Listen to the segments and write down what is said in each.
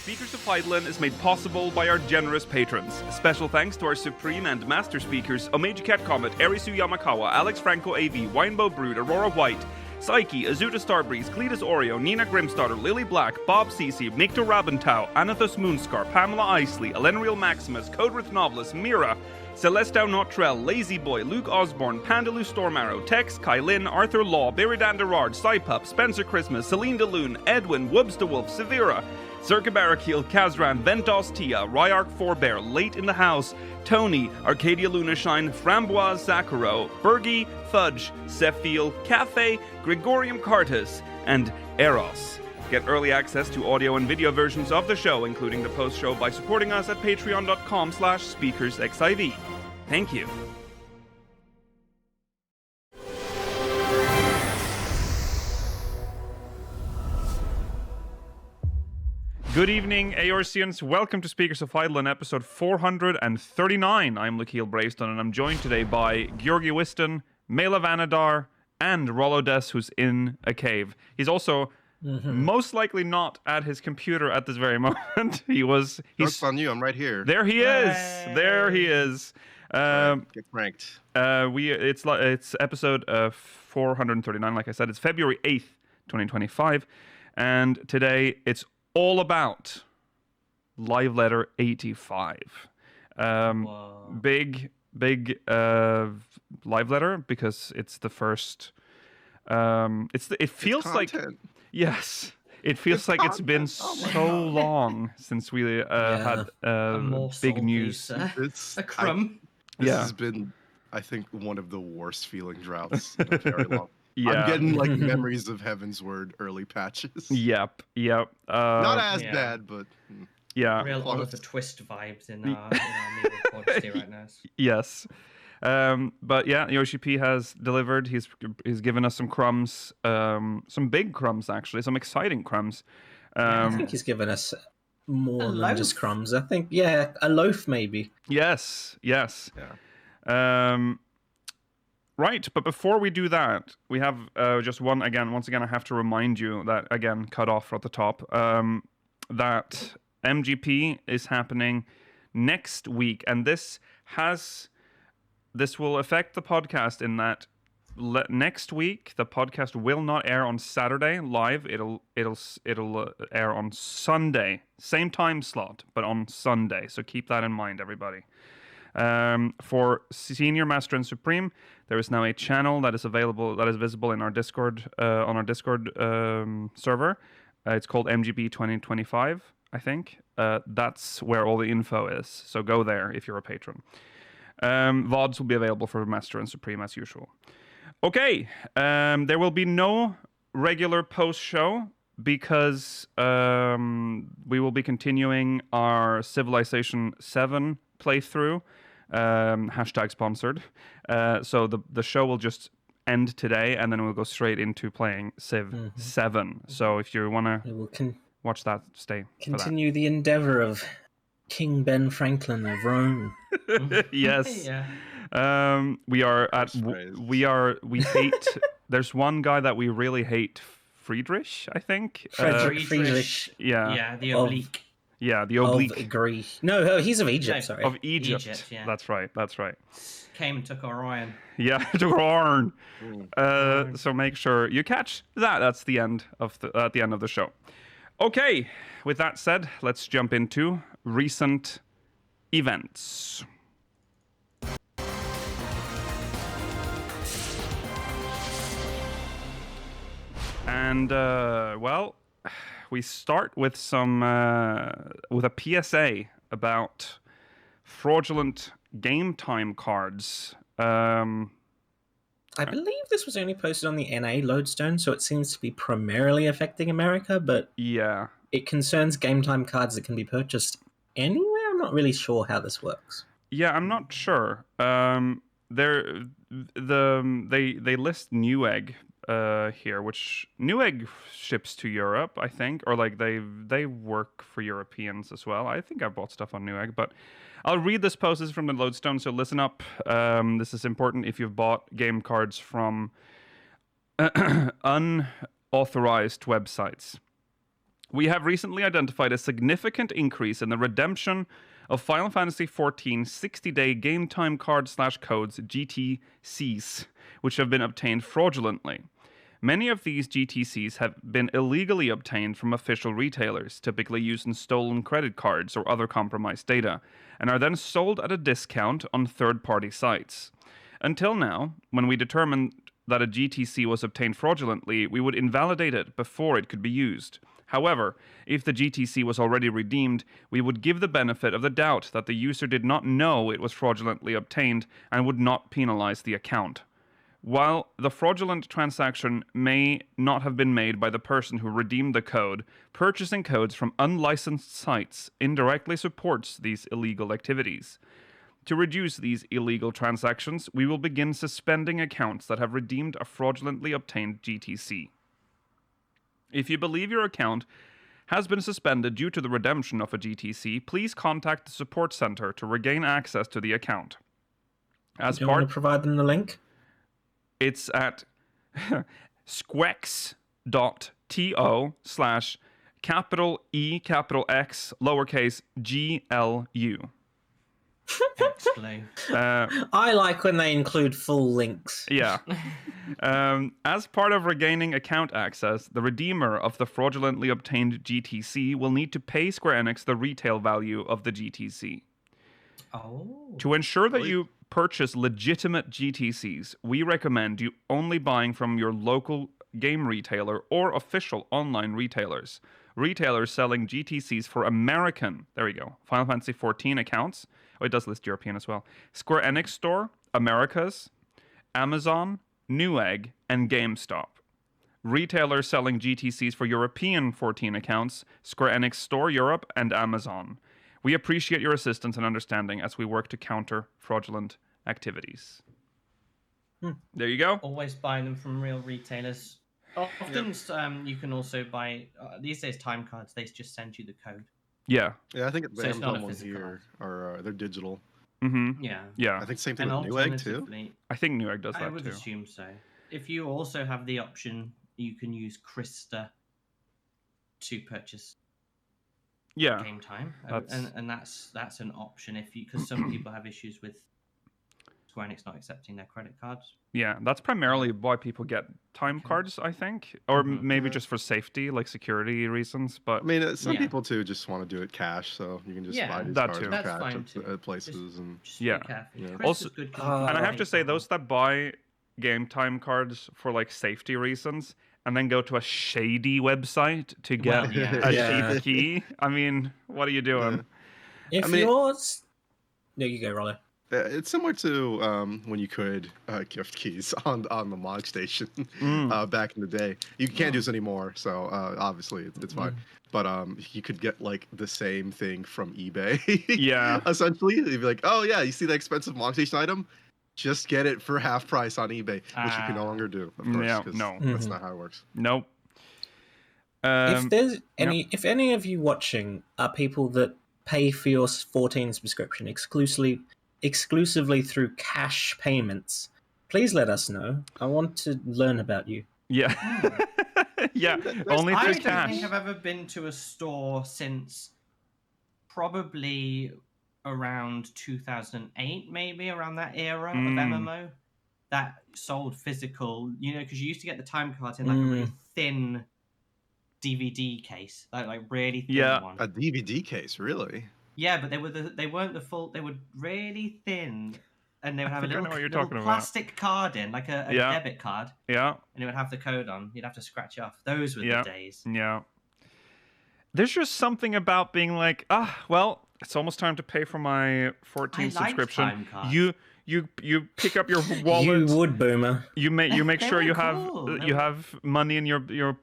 Speakers of Heidelin is made possible by our generous patrons. Special thanks to our Supreme and Master Speakers, Omeji Cat Comet, Erisu Yamakawa, Alex Franco AV, Winebow Brood, Aurora White, Psyche, Azuta Starbreeze, Cletus Oreo, Nina Grimstarter, Lily Black, Bob Cece, Mikto Rabentau, Anathos Moonscar, Pamela Isley, Elenriel Maximus, Codrith Novelist, Mira, Celestau Notrell, Lazy Boy, Luke Osborne, Pandaloo Stormarrow, Tex, Kylin, Arthur Law, Beridan Derard, Cypup, Spencer Christmas, Celine DeLune, Edwin, Woobs the Wolf, Severa, Circa Barakil, Kazran, Ventos Tia, Ryark Forbear, Late in the House, Tony, Arcadia Lunashine, Framboise Zakaro, Fergie, Fudge, Sephiel, Cafe, Gregorium Cartus, and Eros. Get early access to audio and video versions of the show, including the post-show, by supporting us at patreon.com/speakersxiv. Thank you. Good evening, Eorzeans. Welcome to Speakers of Heidelin, episode 439. I'm Lakeel Bravestone, and I'm joined today by Georgi Wiston, Mela Vanadar, and Rollo Des, who's in a cave. He's also most likely not at his computer at this very moment. He's on you. I'm right here. There he is. There he is. Get pranked. It's episode 439. Like I said, it's February 8th, 2025, and today it's all about Live Letter 85. Big live letter because it's the first. It feels like yes. It feels like it's been so long since we had big news. A crumb. This has been, I think, one of the worst feeling droughts in a very long. Yeah. I'm getting like memories of Heaven's Word early patches. Yep. Not as bad, but yeah. Real Oliver Twist vibes in our media quantity right now. Yes. But yeah, Yoshi-P has delivered. He's given us some crumbs, some big crumbs actually, some exciting crumbs. I think he's given us more than just crumbs. I think, a loaf maybe. Yes. Yeah. Right, but before we do that, we have just once again, I have to remind you that, again, cut off at the top, that MGP is happening next week, and this will affect the podcast in that next week the podcast will not air on Saturday live. It'll air on Sunday, same time slot, but on Sunday. So keep that in mind, everybody. For Senior Master and Supreme, there is now a channel that is visible in our Discord, on our Discord server. It's called MGB 2025, I think. That's where all the info is. So go there if you're a patron. VODs will be available for Master and Supreme as usual. Okay, there will be no regular post show because we will be continuing our Civilization 7 playthrough. Hashtag sponsored. So the show will just end today, and then we'll go straight into playing Civ 7. So if you want to watch that, continue the endeavor of King Ben Franklin of Rome. Yes. Yeah. We hate. There's one guy that we really hate, Friedrich, I think. Friedrich. Yeah. Yeah, the oblique. Yeah, the oblique. Of Greece. No, he's of Egypt, sorry. Of Egypt. Yeah. That's right. Came and took Orion. Yeah, took Orion. So make sure you catch that. That's the end of the show. Okay, with that said, let's jump into recent events. And we start with with a PSA about fraudulent game time cards. I believe this was only posted on the NA lodestone, so it seems to be primarily affecting America, but yeah, it concerns game time cards that can be purchased anywhere. I'm not really sure how this works. Yeah, I'm not sure. They list Newegg here, which Newegg ships to Europe, I think, or like they work for Europeans as well. I think I bought stuff on Newegg, but I'll read this post. This is from the Lodestone, so listen up. This is important if you've bought game cards from unauthorized websites. We have recently identified a significant increase in the redemption of Final Fantasy XIV 60-day game time card/codes GTCs, which have been obtained fraudulently. Many of these GTCs have been illegally obtained from official retailers, typically using stolen credit cards or other compromised data, and are then sold at a discount on third-party sites. Until now, when we determined that a GTC was obtained fraudulently, we would invalidate it before it could be used. However, if the GTC was already redeemed, we would give the benefit of the doubt that the user did not know it was fraudulently obtained and would not penalize the account. While the fraudulent transaction may not have been made by the person who redeemed the code, purchasing codes from unlicensed sites indirectly supports these illegal activities. To reduce these illegal transactions, we will begin suspending accounts that have redeemed a fraudulently obtained GTC. If you believe your account has been suspended due to the redemption of a GTC, please contact the support center to regain access to the account. Do you want to provide them the link? It's at squex.to/E_X_GLU. Excellent. I like when they include full links. Yeah. As part of regaining account access, the redeemer of the fraudulently obtained GTC will need to pay Square Enix the retail value of the GTC. Oh. To ensure that you purchase legitimate GTCs, we recommend you only buying from your local game retailer or official online retailers. Retailers selling GTCs for American, Final Fantasy XIV accounts. Oh, it does list European as well. Square Enix Store, Americas, Amazon, Newegg, and GameStop. Retailers selling GTCs for European 14 accounts, Square Enix Store Europe, and Amazon. We appreciate your assistance and understanding as we work to counter fraudulent activities. There you go. Always buy them from real retailers. Often you can also buy, these days, time cards, they just send you the code. Yeah. Yeah, I think the So it's not a Amazon ones physical here are they're digital. Mm-hmm. Yeah. Yeah. I think same thing And with Newegg too. alternatively, I think Newegg does I that would too. assume so. If you also have the option, you can use Krista to purchase Yeah. game time, That's- and that's an option if you, because some people have issues with Square Enix not accepting their credit cards. Yeah, that's primarily why people get time cards, I think, or maybe Yeah. just for safety, like security reasons. But I mean, some Yeah. people too just want to do it cash, so you can just Yeah, buy these that cards too. with That's cash fine at, too. at places and Just Yeah. be careful. Yeah. Krista's Also- good 'cause you can and I have pay to say, for those that buy game time cards for like safety reasons and then go to a shady website to get Well, yeah. a Yeah. cheap key. I mean, what are you doing? If I mean- yours... There you go, Rollo. it's similar to when you could gift keys on the Mog Station back in the day. You can't do this anymore, so obviously it's fine. But you could get like the same thing from eBay. Yeah. Essentially, you'd be like, oh yeah, you see that expensive Mog Station item? Just get it for half price on eBay, which you can no longer do, of course. Yeah, 'cause no. that's not how it works. Nope. If there's if any of you watching are people that pay for your 14 subscription exclusively through cash payments, please let us know. I want to learn about you. Yeah. Yeah. Only I through don't cash. think I've ever been to a store since probably around 2008, maybe around that era of MMO that sold physical. You know, because you used to get the time cards in like a really thin DVD case, like really thin Yeah. one. A DVD case, really? Yeah, but they weren't the full. They were really thin, and they would have a think I little, know what you're little talking about. plastic card in, like a Yeah. debit card, Yeah. and it would have the code on. You'd have to scratch it off. Those were Yeah. the days. Yeah. There's just something about being like, well, it's almost time to pay for my 14 I like subscription. time cards. You pick up your wallet. You would, Boomer. You make They sure were you cool. have They you were- have money in your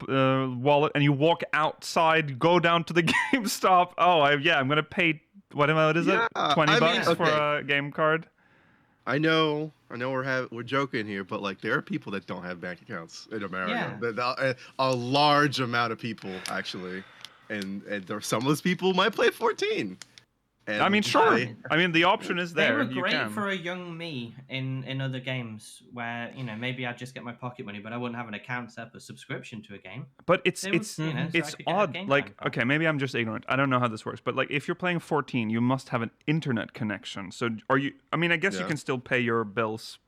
wallet, and you walk outside, go down to the GameStop. Oh, I'm gonna pay what is it? Yeah, $20 I mean, for okay. a game card. I know we're joking here, but like there are people that don't have bank accounts in America. Yeah. A large amount of people actually, and there some of those people might play 14. And I mean, sure. I- I mean, the option is there. They were You great can. for a young me in other games where maybe I'd just get my pocket money, but I wouldn't have an account set up a subscription to a game. But it's They would, so I it's could get a odd. game Like, plan. okay, maybe I'm just ignorant. I don't know how this works. But like, if you're playing 14, you must have an internet connection. So are you? I mean, I guess you Yeah. can still pay your bills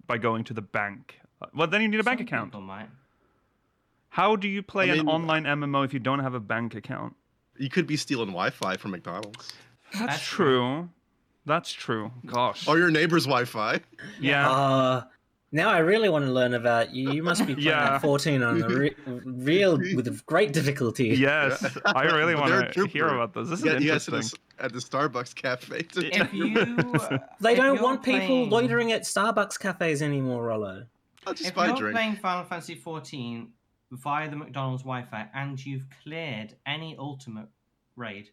by going to the bank. Well, then you need a bank Some account. people might. How do you play I an mean- online MMO if you don't have a bank account? You could be stealing Wi-Fi from McDonald's That's true. That's true. Gosh. or your neighbor's Wi-Fi. Yeah. Now I really want to learn about you. You must be playing Yeah. at 14 on the real with great difficulty. Yes, I really But they're a want to hear trooper. about this. This is You guys interesting. at the Starbucks cafe. If you, They if don't you're want people playing- loitering at Starbucks cafes anymore, Rollo. I'll just If buy a you're drink. playing Final Fantasy 14 via the McDonald's Wi-Fi and you've cleared any ultimate raid,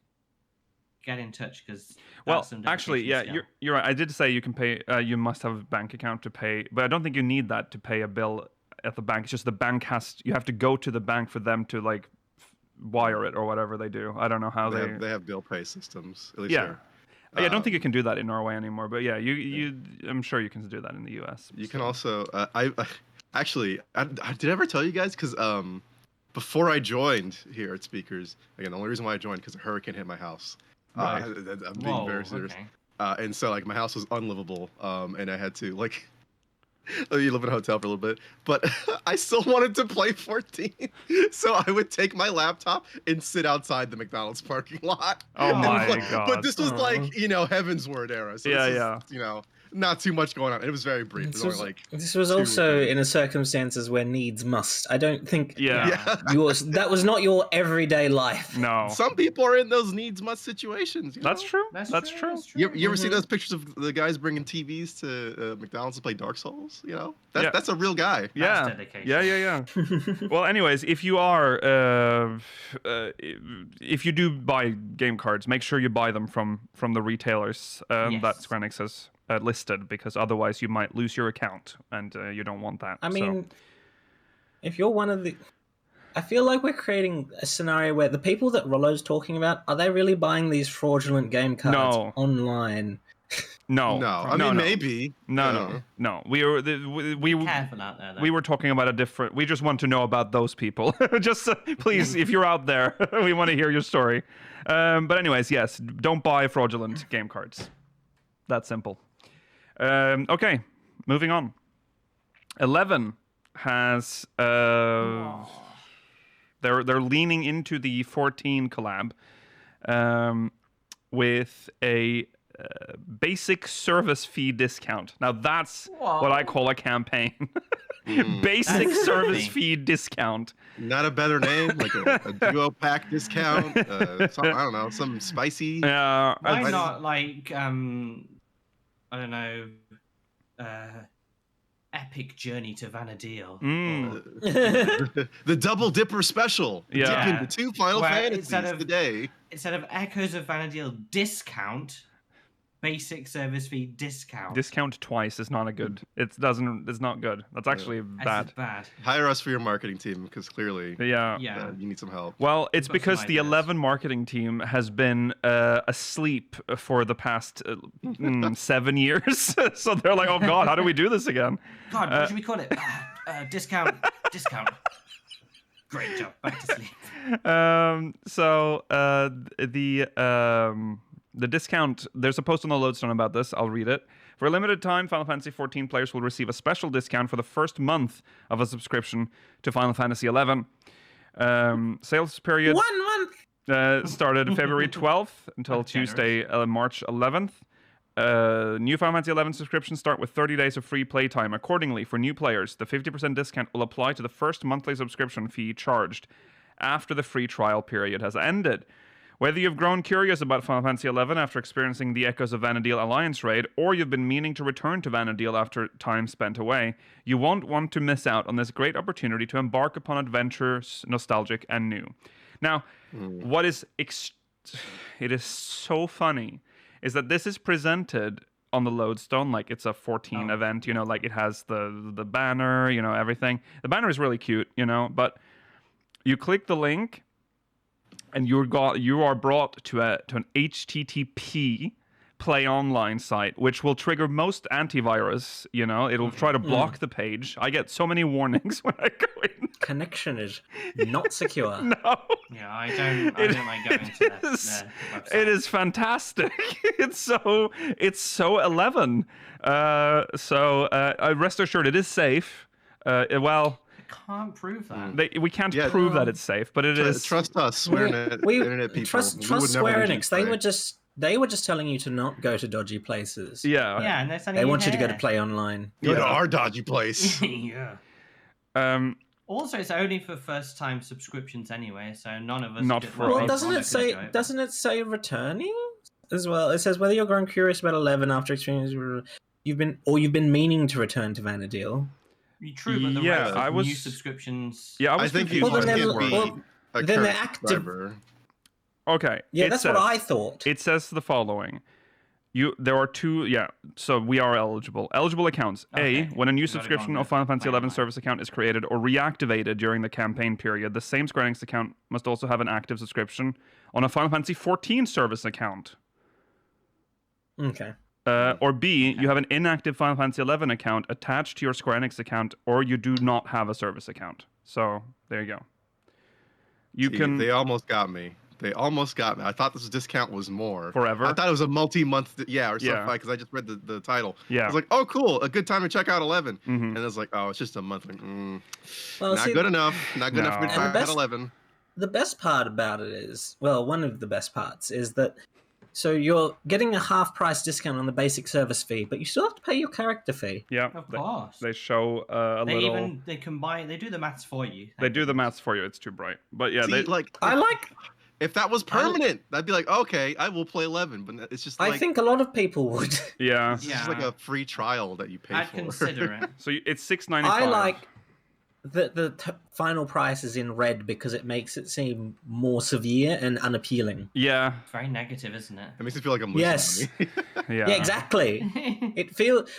get in touch because Well, actually, yeah, you're right. I did say you can pay. You must have a bank account to pay, but I don't think you need that to pay a bill at the bank. It's just the bank you have to go to the bank for them to like wire it or whatever they do. I don't know how They have bill pay systems. At least Yeah. here. I don't think you can do that in Norway anymore. But yeah, I'm sure you can do that in the U.S. You can also. Actually, did I ever tell you guys? Because before I joined here at Speakers, again, the only reason why I joined because a hurricane hit my house. Right. I'm being very serious. Okay. And so like my house was unlivable, and I had to like you live in a hotel for a little bit, but I still wanted to play 14, so I would take my laptop and sit outside the McDonald's parking lot. Oh And my like- God. But this was Aw. like Heaven's Word era. So Yeah, this is, yeah. not too much going on. It was very brief. It was only like This was 2 also weeks. in a circumstances where needs must. I don't think Yeah. that was not your everyday life. No. Some people are in those needs must situations. That's know? true. That's, That's true. true. That's true. You ever see Mhm. those pictures of the guys bringing TVs to McDonald's to play Dark Souls? Yeah. That's a real guy. Yeah. dedication. Yeah. Well, anyways, if you are, if you do buy game cards, make sure you buy them from the retailers that Yes. Square Enix has listed, because otherwise you might lose your account, and you don't want that. I so. mean, if you're one of the, I feel like we're creating a scenario where the people that Rollo's talking about, are they really buying these fraudulent game cards No. online? no, No, I mean maybe. no. We were we Careful out there, though. we were talking about a different. We just want to know about those people. Just please, if you're out there, we want to hear your story. But anyways, yes, don't buy fraudulent game cards. That simple. Okay, moving on. 11 has they're leaning into the 14 collab with a basic service fee discount. Now that's what I call a campaign. Basic That's service something. fee discount. Not a better name, like a duo pack discount. Some, I don't know, some spicy. Yeah, Why it's- not like I don't know, epic journey to Vanadil? The Double Dipper special. Yeah. Dip into 2 Final Where Fantasies instead of- today. Instead of Echoes of Vanadil discount, basic service fee discount. Discount twice is not a good. It's not good. That's actually That's bad. bad. Hire us for your marketing team because clearly Yeah. Yeah. you need some help. Well, it's Got some because the ideas. 11 marketing team has been asleep for the past 7 years. So they're like, oh God, how do we do this again? God, what should we call it? Discount. Discount. Great job. Back to sleep. The discount, there's a post on the Lodestone about this. I'll read it. For a limited time, Final Fantasy XIV players will receive a special discount for the first month of a subscription to Final Fantasy XI. Sales period 1 month. started February 12th until That's generous. Tuesday, March 11th. New Final Fantasy XI subscriptions start with 30 days of free playtime. Accordingly, for new players, the 50% discount will apply to the first monthly subscription fee charged after the free trial period has ended. Whether you've grown curious about Final Fantasy XI after experiencing the Echoes of Vanadil Alliance raid, or you've been meaning to return to Vanadil after time spent away, you won't want to miss out on this great opportunity to embark upon adventures nostalgic and new. Now, what is it is so funny is that this is presented on the Lodestone like it's a 14 event, like it has the banner, everything. The banner is really cute, but you click the link and you are brought to an HTTP play online site, which will trigger most antivirus. It'll try to block the page. I get so many warnings when I go in. Connection is not secure. No. Yeah, I don't like going to that website. It is fantastic. It's so 11. Rest assured, it is safe. Well, Can't prove that. we can't prove that it's safe, but it is. Trust us, internet people. Trust Square Enix. They were just telling you to not go to dodgy places. Yeah. Yeah, and they're telling They you want you to go to here. Play Online. Go to our dodgy place. Yeah. Also, it's only for first-time subscriptions anyway, so none of us. Not could- for Well, us. doesn't it say returning as well? It says whether you're growing curious about 11 after experiencing you've been meaning to return to Vanadil. True, but the Yeah, rest I of was- new subscriptions. Yeah, I I was think confused. you Well, then can't they're- be well, a then they're current active. subscriber. Okay. Yeah, it that's says, what I thought. It says the following. There are two, so we are eligible. Eligible accounts. Okay, When a new you gotta go subscription on of the Final Fantasy Play XI Online. service account is created or reactivated during the campaign period, the same Square Enix account must also have an active subscription on a Final Fantasy XIV service account. Okay. Or B, you have an inactive Final Fantasy XI account attached to your Square Enix account, or you do not have a service account. So, there you go. They almost got me. I thought this discount was more. Forever? I thought it was a multi-month, or something, Yeah. because I just read the title. Yeah. I was like, oh, cool, a good time to check out 11. Mhm. And it's like, oh, it's just a month. Like, Well, not see, good enough. Not good enough for me to No. try And the out best- 11. the best part about it is, well, one of the best parts is that so you're getting a half price discount on the basic service fee, but you still have to pay your character fee. Yeah. Of course. They show a They little... they combine. They do the maths for you. They do the maths for you. It's too bright. But yeah, See, if that was permanent, I'd be like, okay, I will play 11. But it's just like, I think a lot of people would. yeah. it's just like a free trial that you pay I'd for. consider it. So it's $6.95. I like that the final price is in red because it makes it seem more severe and unappealing. Yeah. Very negative, isn't it? It makes me feel like I'm losing Yes. money. Yeah. Yeah, exactly.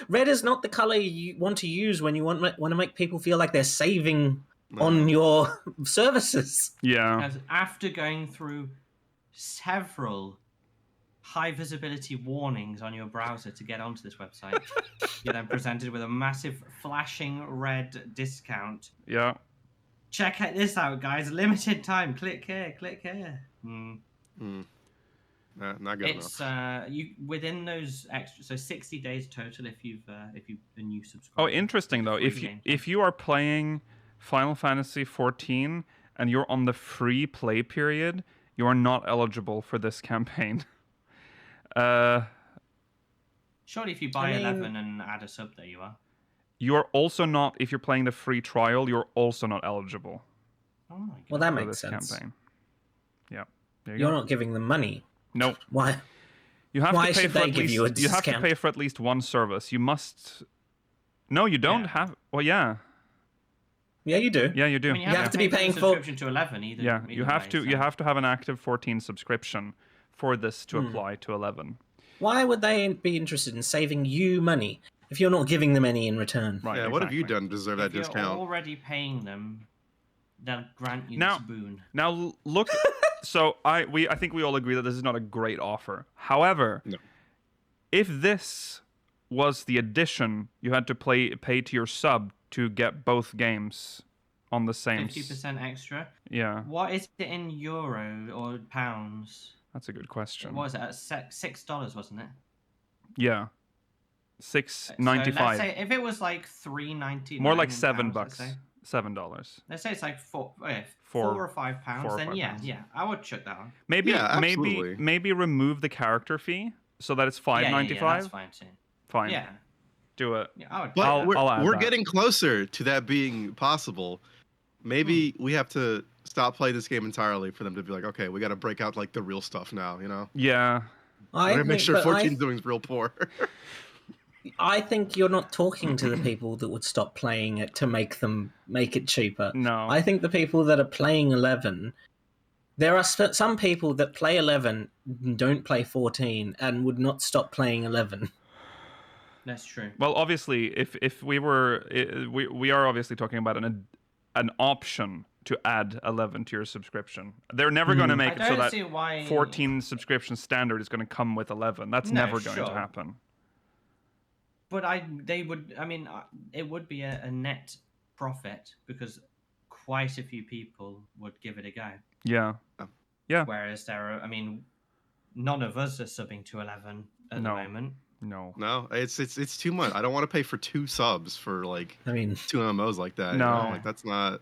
Red is not the color you want to use when you want to make people feel like they're saving on your services. Yeah. As after going through several high visibility warnings on your browser to get onto this website, you're then presented with a massive flashing red discount. Yeah. Check this out, guys! Limited time. Click here. Click here. Not good It's enough. you within those extra, so 60 days total if you've a new subscriber. Oh, interesting though. If you are playing Final Fantasy XIV and you're on the free play period, you are not eligible for this campaign. Surely, if you buy I mean- 11 and add a sub, there you are. You are also not, if you're playing the free trial, you're also not eligible Oh my god. Well, that for makes this sense. campaign. Yeah. There you You're go. not giving them money. Nope. Why? You have Why to pay should for they at give least, you a you have to discount? pay for at least one service. You must. No, you don't Yeah. have. Well, yeah. Yeah, you do. Yeah, you do. I mean, you You have have to to be pay paying for for- subscription to 11 either. Yeah, either you have way, to. so- You have to have an active 14 subscription for this to apply to 11. Why would they be interested in saving you money if you're not giving them any in return? Right. Yeah, what have you exactly. done to deserve If that you're discount? already paying them, they'll grant you Now- this boon. Now look. So I think we all agree that this is not a great offer. However, No. if this was the addition, you had to pay to your sub to get both games on the same. 50% extra. Yeah, What is it in euro or pounds? that's a good question. What was it? At $6, wasn't it? Yeah, So $6.95. let's say if it was like $3.99. More like in $7. pounds, let's say. $7. Let's say it's like four Four- or £5. 4 or Then 5 yeah, pounds. yeah, I would chuck that on. Maybe Yeah, absolutely. maybe remove the character fee so that it's Yeah, $5.95. that's fine too. Fine. Yeah, Do it. yeah, I would. But I'll add we're that. getting closer to that being possible. Maybe we have to stop playing this game entirely for them to be like, okay, we got to break out like the real stuff now, you know? Yeah. We gotta make think- sure but 14's doing real poor. I think you're not talking to the people that would stop playing it to make it cheaper. No. I think the people that are playing 11, there are some people that play 11, don't play 14, and would not stop playing 11. That's true. Well, obviously, if we were, we are obviously talking about an option to add 11 to your subscription. They're never going to make it so that see why... 14 subscription standard is going to come with 11. That's never going to happen. But it would be a net profit because quite a few people would give it a go. Yeah. Yeah. Whereas none of us are subbing to 11 at the moment. No, it's too much. I don't want to pay for 2 subs for like 2 MMOs like that. No, you know? Like that's not.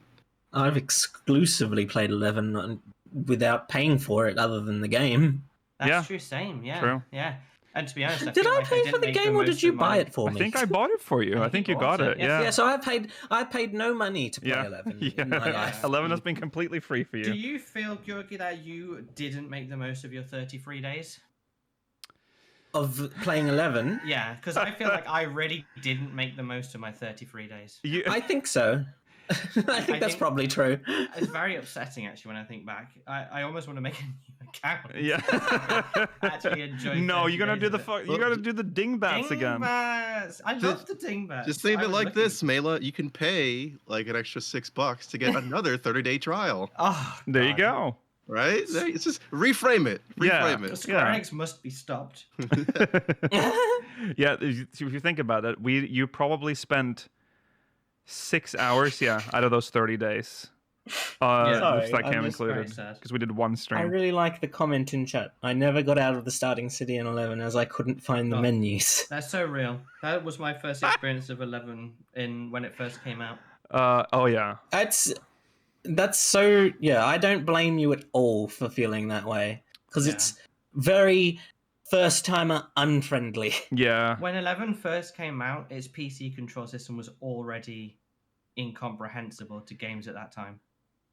I've exclusively played 11 without paying for it, other than the game. That's true. Same. Yeah. True. Yeah. And to be honest, did I pay for the game or did you buy it for me? I think I bought it for you. I think you got it. Yeah. Yeah. So I paid no money to play 11 in my life. 11 has been completely free for you. Do you feel, Georgi, that you didn't make the most of your 33 days? Of playing 11? Yeah, because I feel like I really didn't make the most of my 33 days. I think so. I think that's probably true. It's very upsetting, actually, when I think back. I almost want to make a new account. Yeah. Actually enjoy. No, you gotta do you gotta do the dingbats again. Dingbats! I love the dingbats. Just think of it like this, Mela. You can pay like an extra $6 to get another 30-day trial. Oh, there you go. Right? It's just reframe it. Reframe it. Square Enix must be stopped. Yeah, if you think about it, you probably spent 6 hours, out of those 30 days. If that came included, because we did one stream. I really like the comment in chat. I never got out of the starting city in 11 as I couldn't find the menus. That's so real. That was my first experience of 11 when it first came out. That's so... Yeah, I don't blame you at all for feeling that way. Because it's very first-timer unfriendly. Yeah. When 11 first came out, its PC control system was already incomprehensible to games at that time.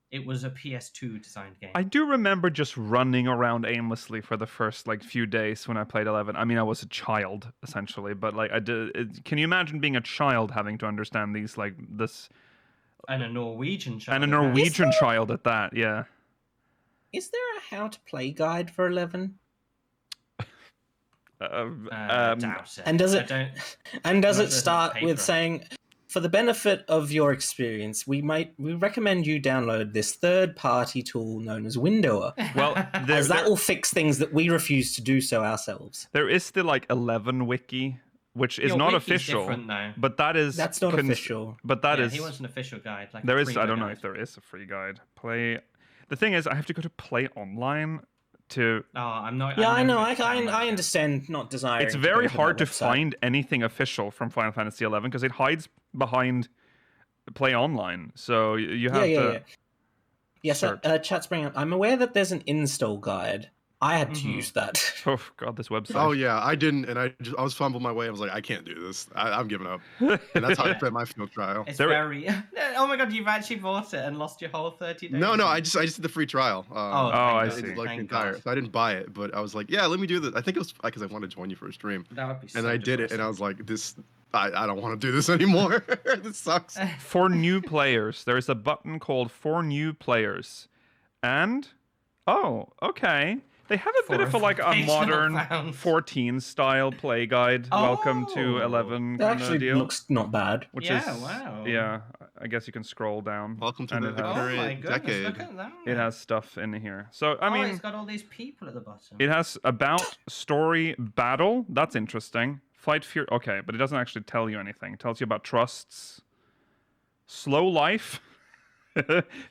It was a PS2 designed game. I do remember just running around aimlessly for the first few days when I played 11. I mean, I was a child essentially, but can you imagine being a child having to understand this? And a Norwegian child. And a Norwegian child at that, yeah. Is there a how to play guide for 11? Doubt it. And does it start with saying, for the benefit of your experience, we recommend you download this third-party tool known as Windower. Well, as that will fix things that we refuse to do so ourselves. There is still 11 wiki, which is not official, but that's not official. But that is. He wants an official guide. There is. I don't know if there is a free guide. The thing is, I have to go to Play Online to. Oh, I'm not. Yeah, I know. I understand not desiring. It's very hard to find anything official from Final Fantasy XI because it hides behind Play Online. So you have to. Yes, chat's bringing up. I'm aware that there's an install guide. I had to use that. Oh God, this website. Oh yeah, I didn't, and I was fumbling my way. I was like, I can't do this. I'm giving up. And that's how I spent my field trial. It's very. Oh my God, you've actually bought it and lost your whole 30 days. No, I just did the free trial. I see. Like the entire. So I didn't buy it, but I was like, yeah, let me do this. I think it was because I wanted to join you for a stream. That would be. And I did it, and I was like, this. I don't want to do this anymore. This sucks. For new players, there's a button called For New Players, and okay. They have a bit of a modern 14 style play guide. Welcome to 11 That actually deal. Looks not bad. Wow. Yeah, I guess you can scroll down. Welcome to the current decade. Look at that. It has stuff in here. So I mean, it's got all these people at the bottom. It has about, story, battle. That's interesting. Fight, fear. Okay, but it doesn't actually tell you anything. It tells you about trusts, slow life.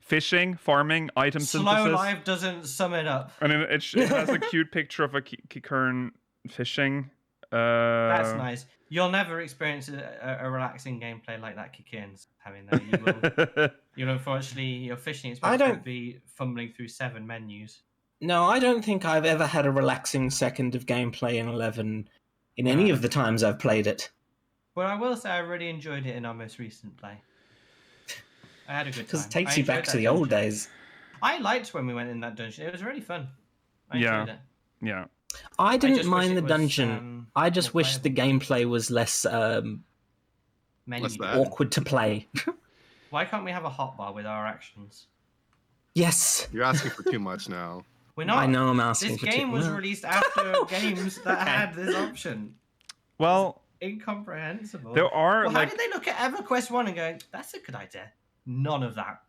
Fishing, farming, item synthesis. Slow life doesn't sum it up. I mean, it has a cute picture of a kern fishing. That's nice. You'll never experience a relaxing gameplay like that Kikirn's having there. You'll unfortunately, your fishing experience will be fumbling through 7 menus. No, I don't think I've ever had a relaxing second of gameplay in 11 in any of the times I've played it. Well, I will say I really enjoyed it in our most recent play. I had a good time. Because it takes you back to the old days. I liked when we went in that dungeon. It was really fun. I enjoyed it. Yeah. I didn't mind the dungeon. I just wish the gameplay was less awkward to play. Why can't we have a hotbar with our actions? Yes. You're asking for too much now. We're not. I know I'm asking for too much. This game was released after games that had this option. Well, incomprehensible. There are how did they look at EverQuest 1 and go, that's a good idea? None of that.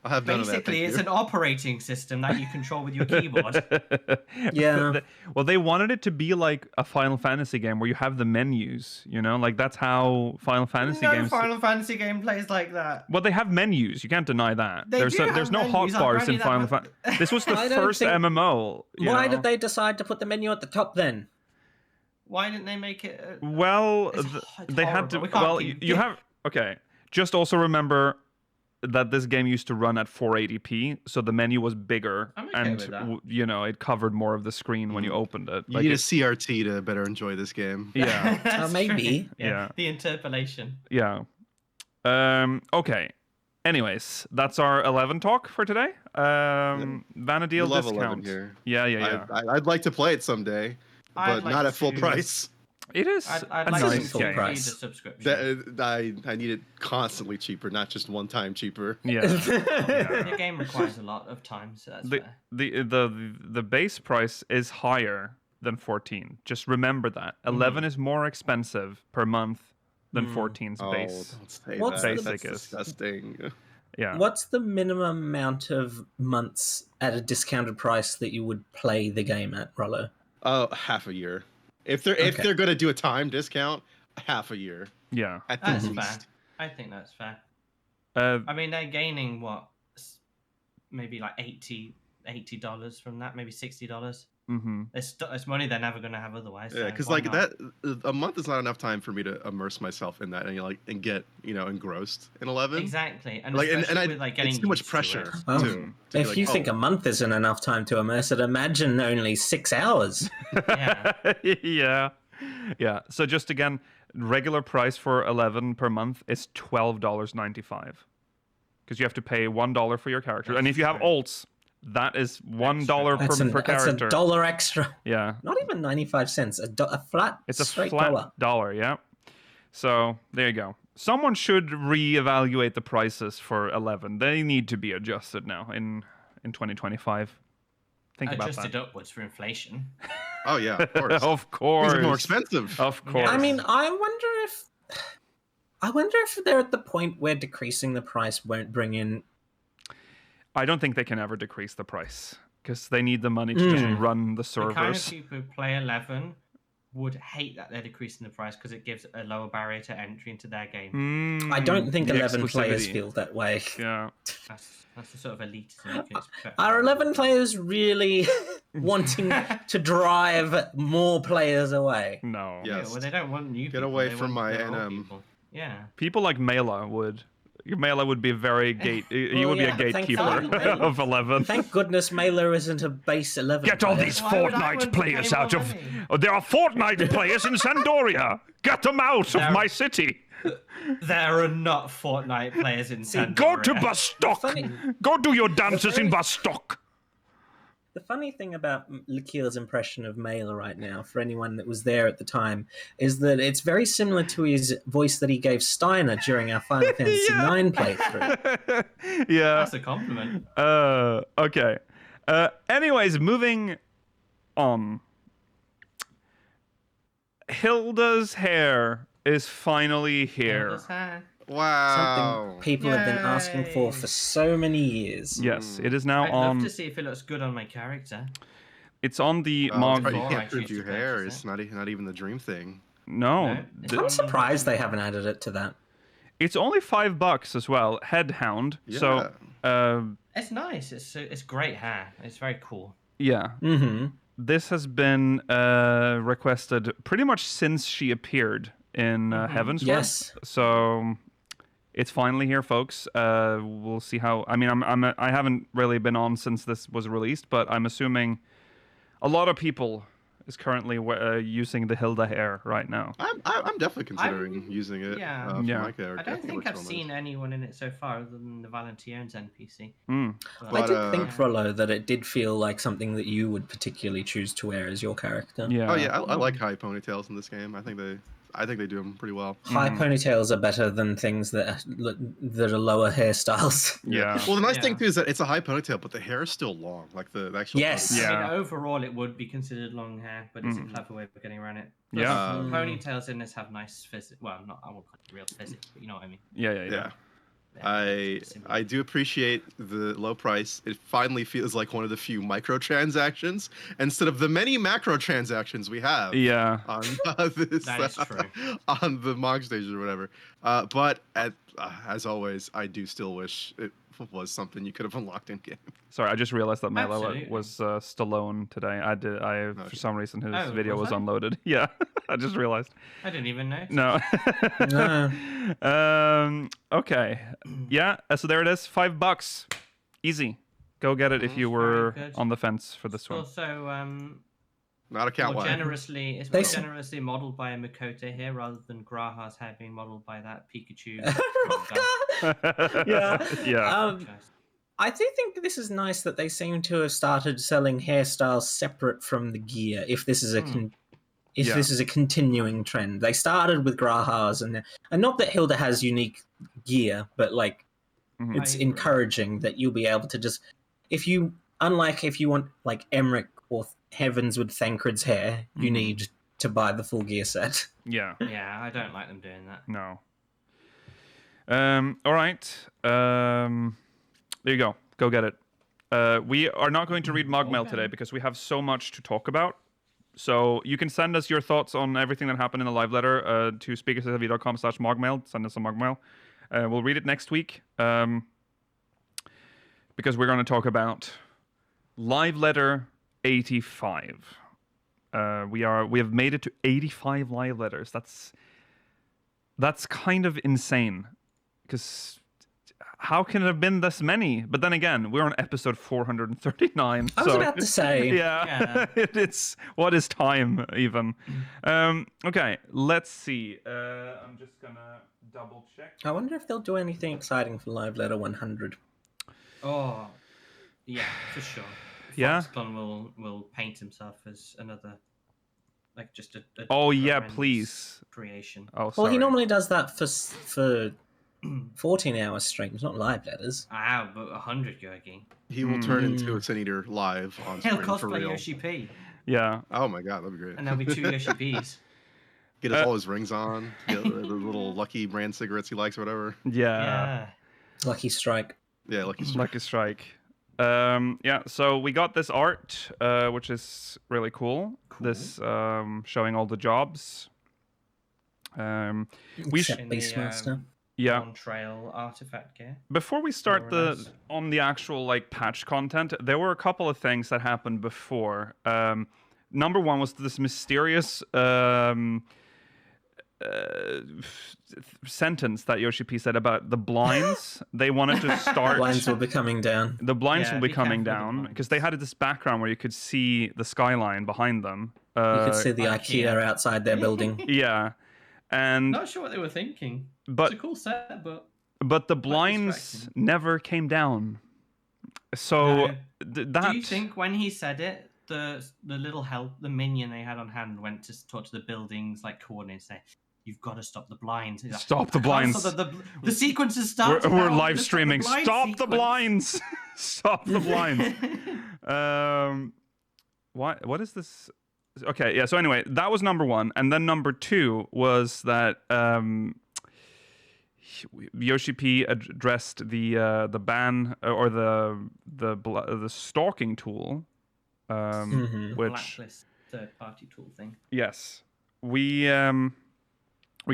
I'll have none of that. Basically, Thank it's you. an operating system that you control with your keyboard. Yeah. Well, they wanted it to be like a Final Fantasy game where you have the menus, you know? Like, that's how Final Fantasy No games... Final Fantasy game plays like that. Well, they have menus. You can't deny that. They There's do there's have no menus, I'll hotbars grant in you that, Final but- Fantasy. This was the I don't first think- MMO. you Why know? did they decide to put the menu at the top then? Why didn't they make it? Well, It's they had to... horrible. We can't Well, keep- you have... Okay. Just also remember that this game used to run at 480p, so the menu was bigger, I'm okay and with that. you know, it covered more of the screen when you opened it. You need a CRT to better enjoy this game. Yeah, That's maybe. true. Yeah. The interpolation. yeah. Okay. Anyways, that's our 11 talk for today. Vanadil We love 11 discount. here. Yeah. I'd like to play it someday, I'd but like not at full to- price. It is I'd a like nice to full game. price. read the subscription. I need it constantly cheaper, not just one time cheaper. Yeah. The game requires a lot of time, so that's the, fair. the base price is higher than 14. Just remember that. 11 is more expensive per month than 14's Oh, base. don't say What's that. the- That's Basic is- disgusting. Yeah. What's the minimum amount of months at a discounted price that you would play the game at, Rollo? Oh, half a year. If they're gonna do a time discount, half a year Yeah. at the That's least. fair. I think that's fair. Uh, I mean, they're gaining what, maybe like $80 from that, maybe $60. mhm. It's money they're never going to have otherwise. Yeah, so because why like not? that, a month is not enough time for me to immerse myself in that and get engrossed in 11. Exactly, and Like especially with like getting it's too much used to pressure it. Oh. too. to be If like, you oh, think a month isn't enough time to immerse it, imagine only 6 hours. Yeah. Yeah. Yeah. So just again, regular price for 11 per month is $12.95. Because you have to pay $1 for your character. And if you have alts, that is $1 That's per that's character. $1 extra. Yeah. Not even 95 cents. A flat. It's a straight flat dollar, yeah. So there you go. Someone should reevaluate the prices for 11. They need to be adjusted now in 2025. Think about Adjusted that. upwards for inflation. oh yeah, of course. Of course. These are more expensive. Of course. I mean, I wonder if they're at the point where decreasing the price won't bring in. I don't think they can ever decrease the price because they need the money to just run the The kind of servers. people who play 11 would hate that they're decreasing the price because it gives a lower barrier to entry into their game. I don't think the 11 players exclusivity. feel that way. Yeah. That's the sort of elitism you can expect. Are 11 players really wanting to drive more players away? No. Yeah. Yeah, well, they don't want new Get people. away they from want my their old NM. people. Yeah. People like Mela would. Mela would be very he Well, would yeah, be a gatekeeper thankfully. of 11. Thank goodness Mailer isn't a base 11. Get all player. these Why would I Fortnite want to players pay more out of. money? Oh, there are Fortnite players in Sandoria. Get them out of There- my city. There are not Fortnite players in Sandoria. Go to Vostok. funny- Go do your dances in Vostok. The funny thing about Lakil's impression of Mailer right now, for anyone that was there at the time, is that it's very similar to his voice that he gave Steiner during our Final Fantasy IX playthrough. Yeah. That's a compliment. Okay. Anyways, moving on. Hilda's hair is finally here. Wow. Something people have been asking for so many years. Yes, it is now I'd on. love to see if it looks good on my character. It's on the Oh, Mog. that's right, you Before I can't prove choose to your hair. purchase It's it. not even the dream thing. No, No, it's th- I'm surprised they haven't added it to that. it's only $5 as well. Headhound. So, It's nice. It's great hair. It's very cool. yeah. Mm-hmm. This has been requested pretty much since she appeared in Heaven's Word. Yes. So it's finally here, folks. We'll see how. I mean, I haven't really been on since this was released, but I'm assuming a lot of people is currently using the Hilda hair right now. I'm definitely considering using it. yeah. For Yeah. my character. I don't it think looks I've real seen nice. anyone in it so far other than the Valentier's NPC. Mm. But, I did But, think, Rollo, that it did feel like something that you would particularly choose to wear as your character. Yeah. Oh yeah, I like high ponytails in this game. I think they do them pretty well. High ponytails are better than things that are lower hairstyles. Yeah. Well, the nice thing Yeah. too is that it's a high ponytail, but the hair is still long, like the actual. Yes. ponytail. Yeah. I mean, overall, it would be considered long hair, but it's a clever way of getting around it. Plus, Yeah. ponytails in this have nice physics. Well, not I won't call it real physics, but you know what I mean. Yeah. Yeah. I do appreciate the low price. It finally feels like one of the few microtransactions instead of the many macrotransactions we have. Yeah. On this, That is true. on the Mog station or whatever. But as always, I do still wish it was something you could have unlocked in game. Sorry, I just realized that Melo Absolutely. was Stallone today. For some reason his video was I? unloaded. Yeah, I just realized. I didn't even know. No. No. Okay. Yeah. So there it is. $5. Easy. Go get it if you were good. on the fence for this one. Also, Not account more wide. generously, it's more generously modelled by a Makoto here rather than Graha's hair being modelled by that Pikachu. Yeah. I do think this is nice that they seem to have started selling hairstyles separate from the gear. If this is a this is a continuing trend, they started with Graha's, and not that Hilda has unique gear, but like it's encouraging that you'll be able to just if you want like Emmerich or Heavens with Thancred's hair, you need to buy the full gear set. Yeah. Yeah, I don't like them doing that. No. All right. There you go. Go get it. We are not going to read Mogmail today because we have so much to talk about. So you can send us your thoughts on everything that happened in the live letter to speakersfv.com/mogmail. Send us a Mogmail. We'll read it next week because we're going to talk about live letter 85. We have made it to 85 live letters. That's kind of insane because how can it have been this many? But then again, we're on episode 439. I was about to say. Yeah. It's what is time even? Okay, let's see. I'm just gonna double check. I wonder if they'll do anything exciting for live letter 100. Oh, yeah, for sure. Yeah. Foxconn will paint himself as another, like just a Oh yeah, horrendous please. creation. Oh, sorry. Well, he normally does that for 14-hour streams, not live letters. But 100, Yogi. He will turn into a Sin Eater live on He'll stream for cosplay real. Yoshi-P, Yeah. Oh my god, that'd be great. and there'll be 2 Yoshi-Ps. Get all his rings on, the little Lucky brand cigarettes he likes or whatever. Yeah. Lucky Strike. Yeah, Lucky Strike. Lucky Strike. Yeah, so we got this art, which is really cool. This showing all the jobs. Except Beastmaster. Yeah. Trail artifact gear. Before we start on the actual like patch content, there were a couple of things that happened before. Number one was this mysterious sentence that Yoshi-P said about the blinds. They wanted to start. Blinds will be coming down. The blinds will be coming careful with the down blinds. because they had this background where you could see the skyline behind them. You could see the IKEA outside their building. Yeah, and Not sure what they were thinking. but It's a cool set, but the blinds distracting. never came down. So No. that. Do you think when he said it, the little the minion they had on hand went to talk to the buildings like coordinate and say, "You've got to stop the blinds." He's like, Stop the "I can't blinds. stop the sequence is starting. We're now. live Let's streaming. blind Stop the sequence." blinds. Stop the blinds. What is this? Okay, yeah. So anyway, that was number one, and then number two was that Yoshi-P addressed the ban or the stalking tool, which Blacklist third-party tool thing. yes, we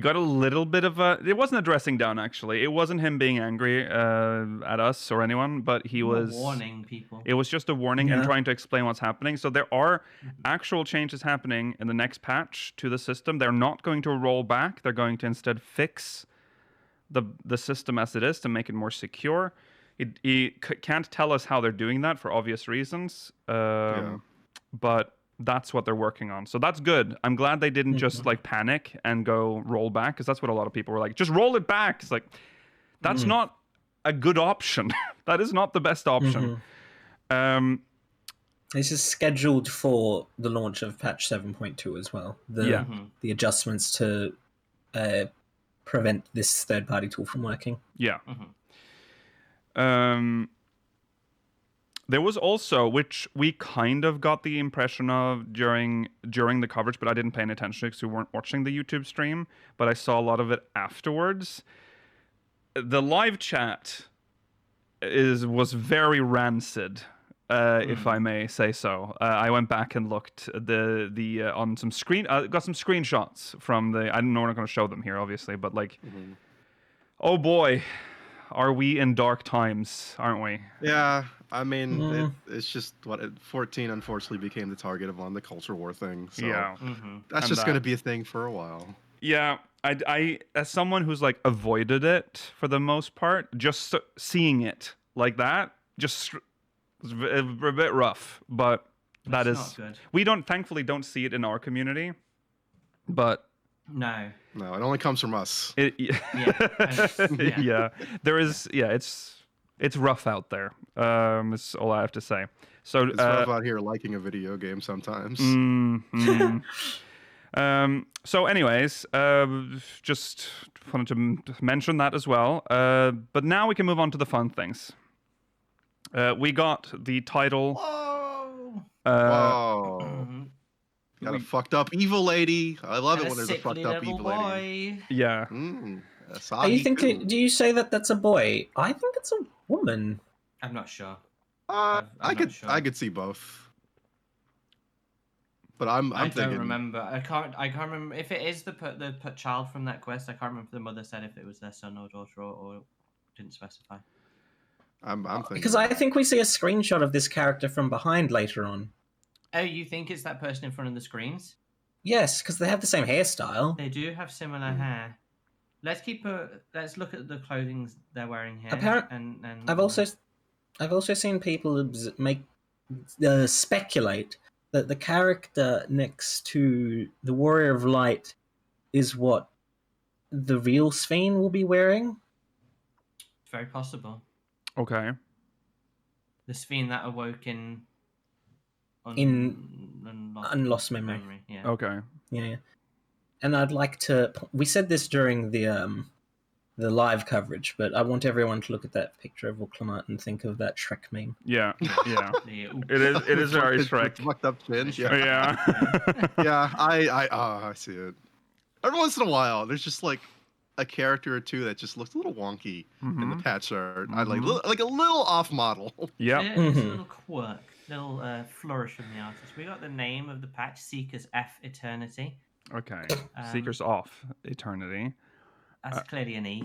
got a little bit of a. It wasn't a dressing down actually. It wasn't him being angry at us or anyone, but he was warning people. It was just a warning and trying to explain what's happening. So there are actual changes happening in the next patch to the system. They're not going to roll back. They're going to instead fix the system as it is to make it more secure. He can't tell us how they're doing that for obvious reasons. But that's what they're working on. So that's good. I'm glad they didn't just like panic and go roll back, because that's what a lot of people were like, just roll it back. It's like, that's not a good option. That is not the best option. This is scheduled for the launch of patch 7.2 as well. The adjustments to prevent this third-party tool from working. Yeah. There was also, which we kind of got the impression of during the coverage, but I didn't pay any attention because we weren't watching the YouTube stream, but I saw a lot of it afterwards. the live chat was very rancid. If I may say so. I went back and looked on some got some screenshots from the. I don't know, we're not going to show them here, obviously, but like, oh boy, are we in dark times, aren't we? Yeah, I mean, it's just 14 unfortunately became the target of on the culture war thing. So Yeah, that's just going to be a thing for a while. Yeah, I as someone who's like avoided it for the most part, just seeing it like that, just. It's a bit rough, but that is not good. We thankfully don't see it in our community, but no, it only comes from us. Yeah, there is. Yeah, it's rough out there. Is all I have to say. So it's rough out here liking a video game sometimes. So, anyways, just wanted to mention that as well. But now we can move on to the fun things. We got the title. Whoa! Whoa! Got a fucked up evil lady. I love it when there's a fucked up evil lady. Yeah. Do you say that that's a boy? I think it's a woman. I'm not sure. I could see both. But I'm thinking. I don't remember. I can't remember if it is the child from that quest. I can't remember if the mother said if it was their son or daughter or didn't specify. I'm thinking. Because I think we see a screenshot of this character from behind later on. Oh, you think it's that person in front of the screens? Yes, because they have the same hairstyle. They do have similar hair. Let's look at the clothing they're wearing here. And I've also seen people speculate that the character next to the Warrior of Light is what the real Sphene will be wearing. It's very possible. Okay. The Sphene that awoke in unlost memory. Yeah. Okay. Yeah. And I'd like to. We said this during the live coverage, but I want everyone to look at that picture of Ucklamat and think of that Shrek meme. Yeah. It is very Shrek. Fucked up chin. Yeah. Yeah. I see it. Every once in a while, there's just like a character or two that just looks a little wonky in the patch art. I like a little off model. Yeah. It's a little quirk, little flourish from the artist. We got the name of the patch, Seekers F Eternity. Okay. Seekers off Eternity. That's clearly an E.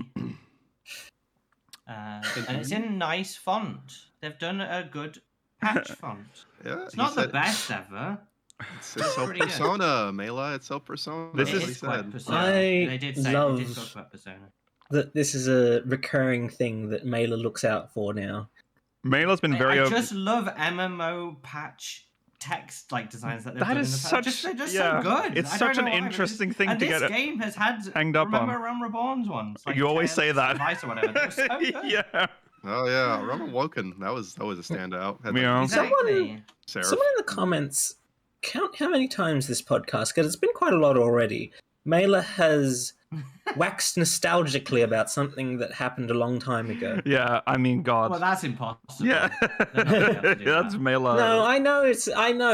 And it's in nice font. They've done a good patch font. Yeah. It's not the best ever. It's Persona, Mela. It's Persona. This is quite Persona. They did talk about Persona. That this is a recurring thing that Mela looks out for now. Mela's been very. I just love MMO patch text designs that they've done in the patch. They're just so good. It's such an interesting thing to get. And this game has had hanged up on. Realm Reborn's ones. You always say that. Or whatever. They were so good. Yeah. Oh yeah, Realm Woken. That was a standout. Exactly. Someone in the comments. Count how many times this podcast, because it's been quite a lot already. Mela has waxed nostalgically about something that happened a long time ago. Yeah, I mean, God. Well, that's impossible. Yeah, that's Mela. No, I know,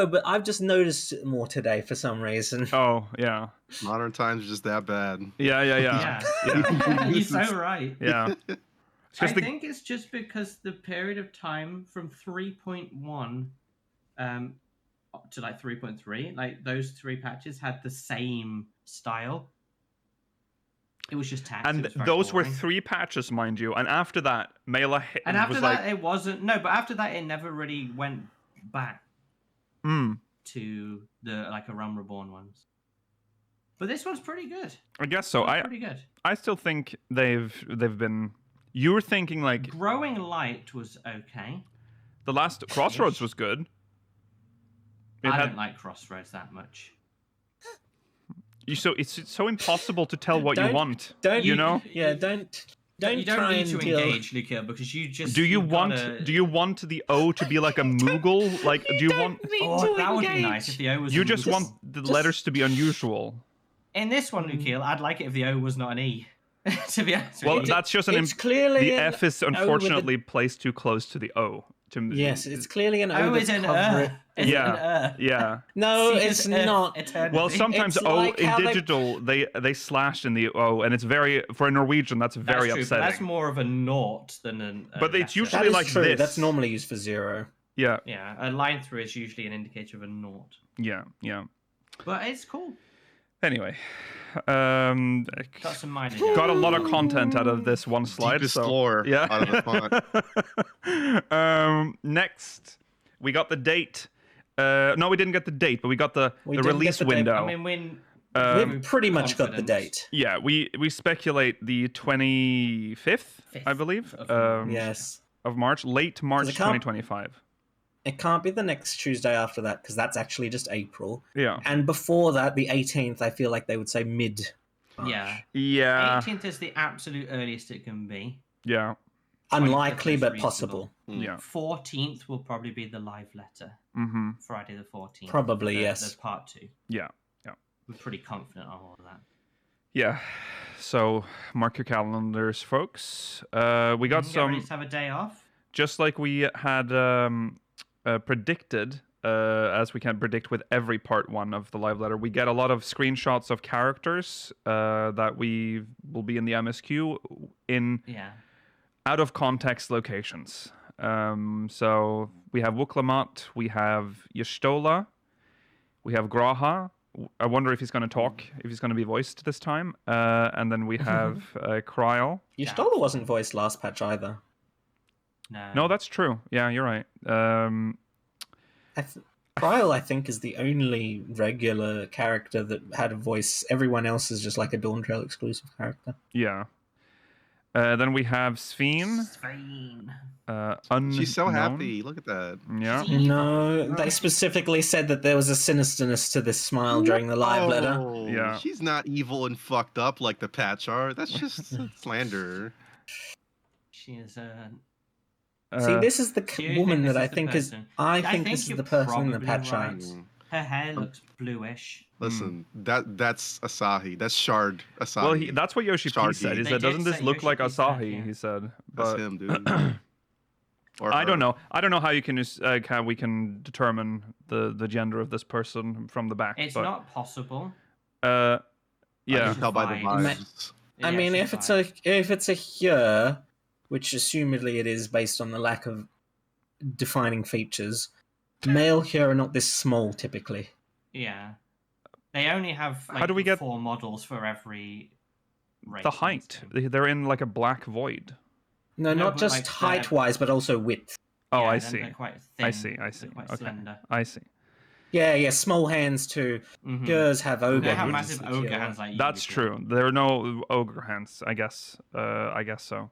but I've just noticed it more today for some reason. Oh, yeah. Modern times are just that bad. Yeah. You're so right. Yeah. I think it's just because the period of time from 3.1 to 3.3, those three patches had the same style. It was just text. And those were 3 patches, mind you. And after that, Mela and after that, it wasn't. No, but after that, it never really went back to the a Realm Reborn ones. But this one's pretty good. I guess so. Pretty good. I still think they've been. You were thinking Growing Light was okay. The last Crossroads was good. I don't like Crossroads that much. It's so impossible to tell what you want. Don't you know? Yeah, don't. You don't need to engage, Lucia, because you just. Do you want the O to be like a Moogle? Do you want? Oh, that would be nice if the O was. You just want the letters to be unusual. In this one, Lucia, I'd like it if the O was not an E. To be honest. Well, that's just it's clearly the F is unfortunately placed too close to the O. Yes, it's clearly an Oh, it's an cover. It's Yeah. an Yeah. No, Seek it's as Earth not. eternity. Well, sometimes It's O like in how they- digital they slash in the O, and it's very for a Norwegian that's very that's true, upsetting. But that's more of a naught than an. But it's letter. usually That is like true. this. That's normally used for 0. Yeah. Yeah, a line through is usually an indicator of a naught. Yeah. Yeah. But it's cool. Anyway, Got some minor. got a lot of content out of this one slide. Deepest so lore yeah. out of the font. Next, we got the date. No, we didn't get the date, but we got the We didn't release get the date. window. I mean, when We've pretty much got the confidence. date. Yeah, we speculate the 25th, I believe, of March. Yes. of March, late March it can't- 2025. It can't be the next Tuesday after that because that's actually just April. Yeah. And before that, the 18th, I feel like they would say mid. Yeah. Yeah. 18th is the absolute earliest it can be. Yeah. Unlikely, 25th but is possible. Yeah. 14th will probably be the live letter. Mm-hmm. Friday the 14th. Probably, the, yes. The part 2. Yeah. Yeah. We're pretty confident on all of that. Yeah. So mark your calendars, folks. We got Get some, ready to have a day off. just like we had predicted, as we can predict with every part 1 of the live letter, we get a lot of screenshots of characters that we will be in the MSQ in Yeah. out of context locations. So we have Wuklamat, we have Y'shtola, we have Graha. I wonder if he's going to talk, if he's going to be voiced this time. And then we have Kryl. Y'shtola wasn't voiced last patch either. No, that's true. Yeah, you're right. Kryl, I think, is the only regular character that had a voice. Everyone else is just like a Dawn Trail exclusive character. Yeah. Then we have Sphene. Sphene. She's so unknown. happy. Look at that. Yeah. No, they specifically said that there was a sinisterness to this smile during the live letter. Oh, Yeah. She's not evil and fucked up like the patch are. That's just slander. She is a. See, this is the Do you woman think that I this is the think is. person? I I think think this is you're the person in the probably patch right. art. Her hair looks bluish. Listen, that's Asahi. That's Shard Asahi. Well, that's what Yoshi-P Sharky. said. He They said, did "Doesn't this say look like Yoshi-P said, Asahi?" yeah. He said, that's but him, dude. Or I her. don't know. I don't know how you can how we can determine the gender of this person from the back. It's but, not possible. I Yeah. can tell by the Vibes. vibes. I mean, if it's a here, which assumedly it is based on the lack of defining features, male here are not this small typically. Yeah. They only have like How do we get 4 models for every race. The height. They're in like a black void. No, No, not but, just like, height-wise, but also width. Oh, Yeah, I then see. They're quite thin. I see. They're quite Okay. slender. I see. Yeah, small hands too. Mhm. Yours have ogre They have hands. massive which ogre are- hands like you. That's do. true. There are no ogre hands, I guess. I guess so.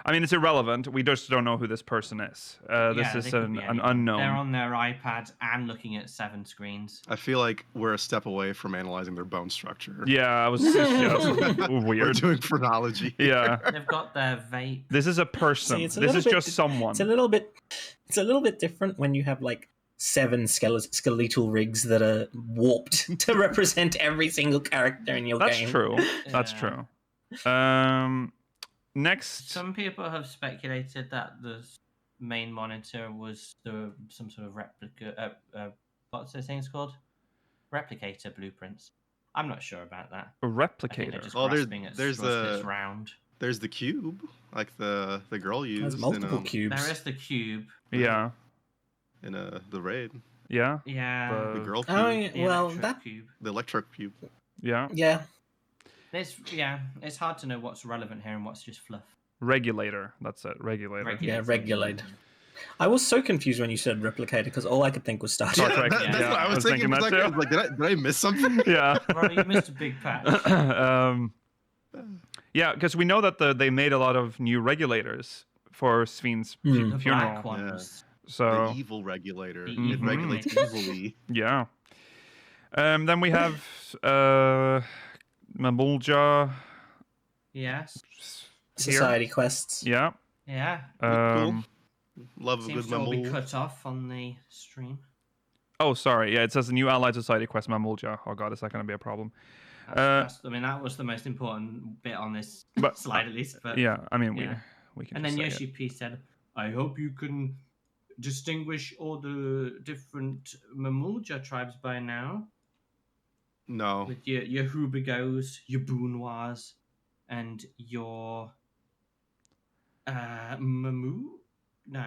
I mean, it's irrelevant. We just don't know who this person is. This Yeah, is they could an be anyone. unknown. They're on their iPad and looking at 7 screens. I feel like we're a step away from analyzing their bone structure. Yeah, I was yeah, We're weird. doing phrenology. Yeah, They've got their vape. this is a person. See, it's a This little is bit- just someone. It's a little bit different when you have like 7 skeletal rigs that are warped to represent every single character in your That's game. true. That's Yeah. true. Next, Some people have speculated that the main monitor was some sort of replica. What's those things called? Replicator blueprints. I'm not sure about that. a I think they're replicator. just Oh, grasping at there's straws 'cause the- it's round. There's the cube, like the girl used. There's multiple in, cubes. There is the cube. Yeah, in the raid. yeah, Yeah. The girl cube, Oh, yeah, The well, electric that cube. the electric cube. yeah. yeah. It's hard to know what's relevant here and what's just fluff. Regulator. That's it. Regulator. Yeah, regulate. I was so confused when you said replicator because all I could think was Star Star Trek. Trek. That's Yeah, what I was thinking. that For a too. second. I was like, did I miss something? Yeah. Well, you missed a big patch. Yeah, because we know that they made a lot of new regulators for Sphene's Hmm. The funeral. black ones. So The evil regulator. The It evil regulates regulator. evilly. yeah. Then we have Mamulja. Yes. Here. Society quests. Yeah. Yeah. Um, Love a Seems good to all be mumble. cut off on the stream. oh, sorry. Yeah, it says the new Allied Society quest Mamulja. Oh god, is that going to be a problem? I mean, that was the most important bit on this But- slide, at least. But Yeah, I mean yeah. we can. And just then say it. Yoshi-P said, "I hope you can distinguish all the different Mamulja tribes by now? No. With your Hubigos, your Boonwas, and your Mamu? No.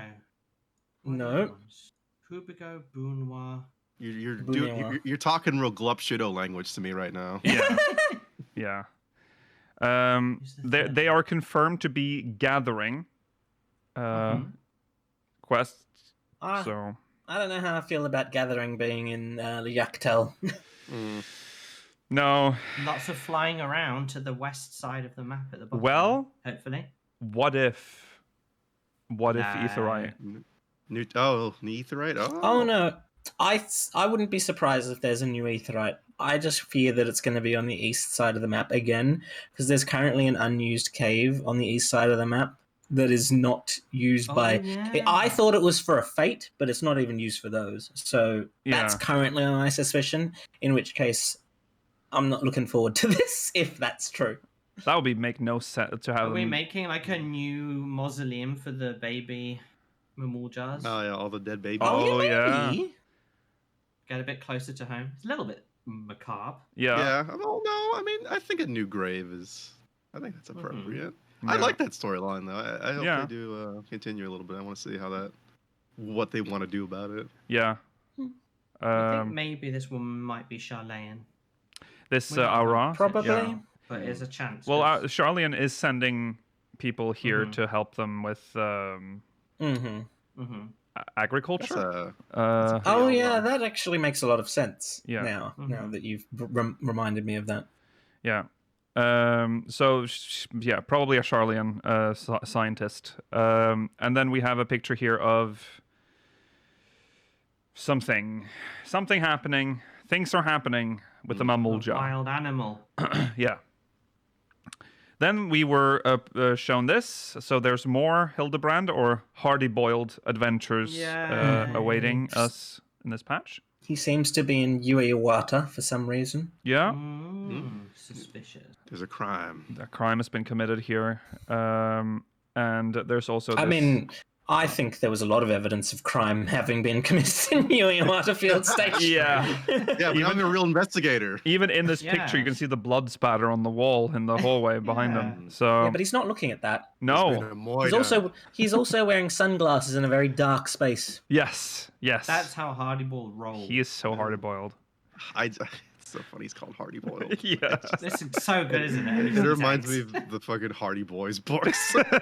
What are the other No. ones? Hubigo, Boonwa. You're talking real Glupshido language to me right now. Yeah. Yeah. They are confirmed to be gathering quests. So I don't know how I feel about gathering being in the Yaktel. no. Lots of flying around to the west side of the map at the bottom. Well, hopefully. What if Aetheryte? Neitherite? Oh no, I wouldn't be surprised if there's a new Aetheryte. I just fear that it's going to be on the east side of the map again, because there's currently an unused cave on the east side of the map that is not used by... Yeah. I thought it was for a fate, but it's not even used for those. So that's currently my suspicion, in which case I'm not looking forward to this, if that's true. That would make no sense to have. Are we making like a new mausoleum for the baby Mamuljas? Oh yeah, all the dead babies. Oh yeah. Get a bit closer to home. It's a little bit macabre. Yeah. Yeah. Well, no, I mean, I think a new grave is. I think that's appropriate. I like that storyline though. I hope they do continue a little bit. I want to see what they want to do about it. Yeah. I think maybe this one might be Charlayan. This Aura? Probably. Yeah. But there's a chance. Well, Charlayan is sending people here to help them with agriculture. That actually makes a lot of sense. Yeah. Now that you've reminded me of that. Yeah. So probably a Charlayan scientist. And then we have a picture here of something happening. Things are happening with the Mamulja. Wild animal. Yeah. Then we were shown this. So there's more Hildebrand or Hardy-boiled adventures awaiting us in this patch. He seems to be in Uiwata for some reason. Yeah. Suspicious. There's a crime. A crime has been committed here. And there's also I mean, I think there was a lot of evidence of crime having been committed in Uiwata Field Station. Yeah. Yeah, but I'm a real investigator. Even in this picture, you can see the blood spatter on the wall in the hallway behind him. So yeah, but he's not looking at that. No. He's also wearing sunglasses in a very dark space. Yes. That's how Hardy-boiled rolls. He is so Hardy-boiled. It's so funny. He's called Hardy-boiled. Yeah. This is so good, isn't it? It reminds me of the fucking Hardy Boys books. There's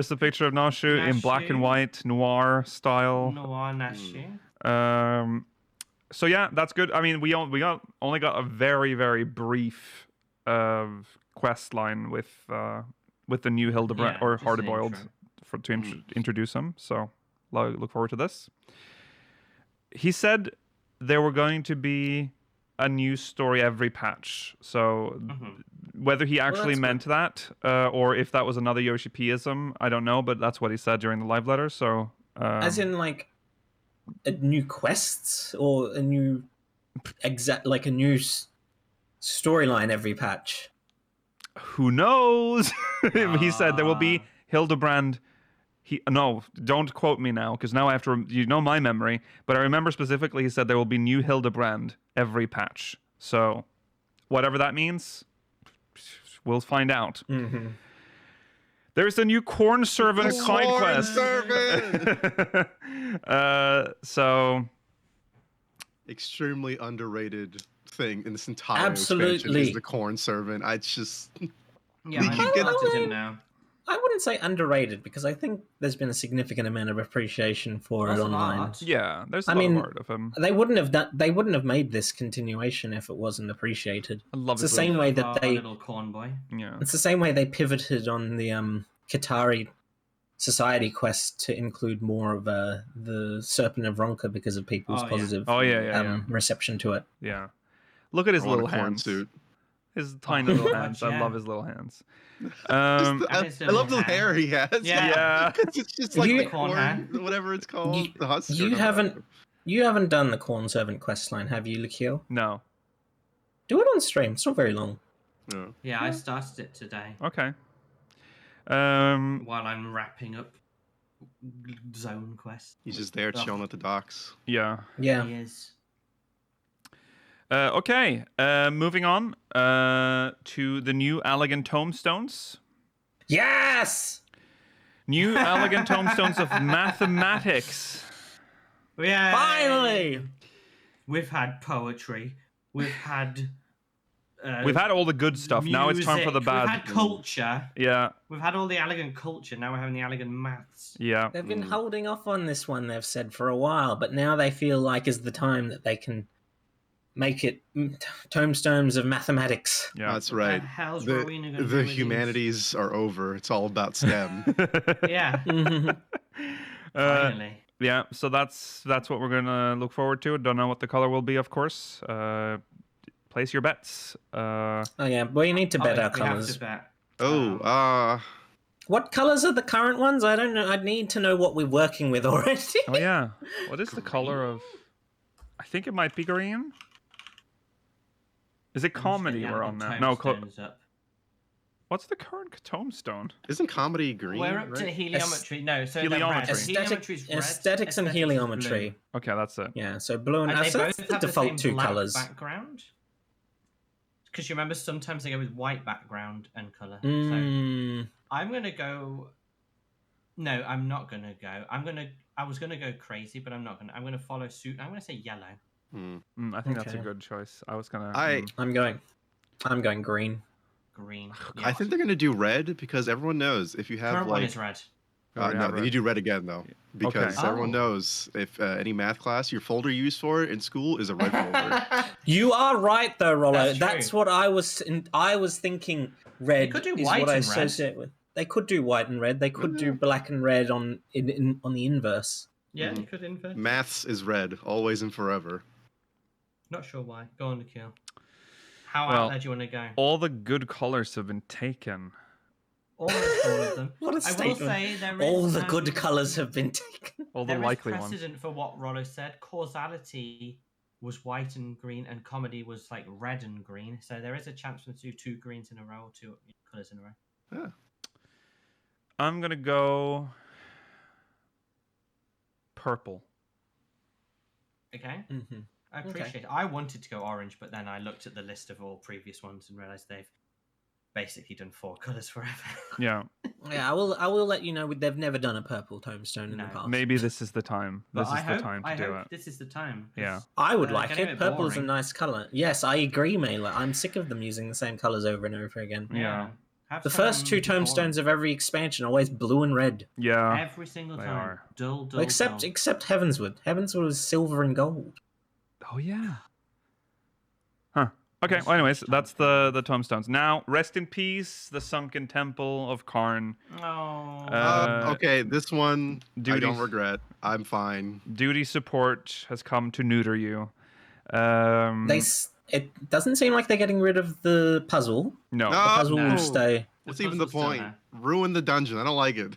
the picture of Nashu in black and white, noir style. Noir Nashu. So yeah, that's good. I mean, we only got a very, very brief quest line with the new Hildebrand or Hardy-boiled to introduce him. So look forward to this. He said there were going to be a new story every patch. So whether he actually meant that or if that was another Yoshi-P-ism, I don't know, but that's what he said during the live letter. So as in like a new quests or a new storyline every patch. Who knows? He said there will be Hildebrand. No, don't quote me now, because now I have to. You know my memory, but I remember specifically he said there will be new Hildebrand every patch. So, whatever that means, we'll find out. Mm-hmm. There's a new corn servant side quest. So, extremely underrated thing in this entire Absolutely expansion is the corn servant. I just now. I wouldn't say underrated because I think there's been a significant amount of appreciation for it online. Yeah, there's a lot of art of him. They wouldn't have made this continuation if it wasn't appreciated. I love it's the same way that they little corn boy. Yeah. It's the same way they pivoted on the Qatari Society quest to include more of the Serpent of Ronka because of people's positive reception to it. Yeah. Look at his little hands. Suit. His tiny little hands. I love his little hands. I love the hair he has. Yeah. It's just like the corn, whatever it's called. The husk. You haven't done the Corn Servant quest line, have you, Lucio? No. Do it on stream. It's not very long. No. Yeah, I started it today. Okay. While I'm wrapping up zone quest. He's just there chilling at the docks. Yeah. Yeah. He is. Okay. Moving on to the new Allegan tomestones. Yes! New Allegan tomestones of mathematics. Yeah. Finally! We've had poetry. We've had. We've had all the good stuff. Now it's time for the music, bad. We've had culture. Yeah. We've had all the elegant culture. Now we're having the elegant maths. Yeah. They've been holding off on this one, they've said, for a while, but now they feel like is the time that they can make it tomestones of mathematics. Yeah. That's right. What the hell's Rowena gonna do The with these? humanities are over. It's all about STEM. Yeah. Finally. Yeah, so that's what we're gonna look forward to. Don't know what the color will be, of course. Place your bets. Oh yeah, we need to bet our we have colours. to bet. Oh, What colours are the current ones? I don't know. I'd need to know what we're working with already. Oh yeah, what is the color of? I think it might be green. Is it comedy we're on now? No, Tomestones up. what's the current tombstone? isn't comedy green? We're up to right? heliometry. No, so they're red. Heliometry. Heliometry's red. Aesthetics and aesthetics is heliometry. Okay, that's it. Yeah, so blue and blue. And they so both that's the have the default same two black colours. background. Because you remember sometimes they go with white background and color. So Mm, I'm gonna go. No, I'm not gonna go. I was gonna go crazy, but I'm not gonna. I'm gonna follow suit. I'm gonna say yellow. I think that's a Okay. good choice. I was gonna. I'm going green. Green. I think they're gonna do red because everyone knows if you have Current one like is red. Oh, yeah, no, red. then you do red again though because Okay. everyone Oh. knows if any math class your folder you use for it in school is a red folder. You are right though, Rollo. That's That's true. what I was thinking. Red could do is white what I and red. associate with. They could do white and red. They could do black and red on the inverse. Yeah, you could invert. Maths is red, always and forever. Not sure why. Go on, Nikhil. How Well, out there do you want to go? all the good colors have been taken. Almost all of them. What a I will statement. say there is All the good colours have been taken. All the there is likely ones. precedent for what Rollo said. Causality was white and green, and comedy was like red and green. So there is a chance for them to do two greens in a row or two colours in a row. Yeah. I'm gonna go purple. Okay. Mm-hmm. I Okay. appreciate it. I wanted to go orange, but then I looked at the list of all previous ones and realised they've basically done 4 colours forever. Yeah, Yeah, I will let you know. They've never done a purple tombstone in the No. past. maybe this is the time. But This I is hope, the time to I do hope it. this is the time. 'cause, Yeah. I would like getting a it. bit Purple's a boring. nice colour. Yes, I agree, Mailer. I'm sick of them using the same colours over and over again. Yeah. Have The first two some tombstones of every expansion are always blue and red. Yeah. every single They time. are. Dull, dull, Except dull. Heavenswood. Heavenswood was silver and gold. Oh yeah. Huh. Okay. Well, anyways, that's the tombstones. Now, rest in peace, the sunken temple of Karn. Oh. Okay, this one I don't duties. regret. I'm fine. Duty support has come to neuter you. It doesn't seem like they're getting rid of the puzzle. No. The puzzle no. will stay. What's even the puzzle's still point? there. Ruin the dungeon. I don't like it.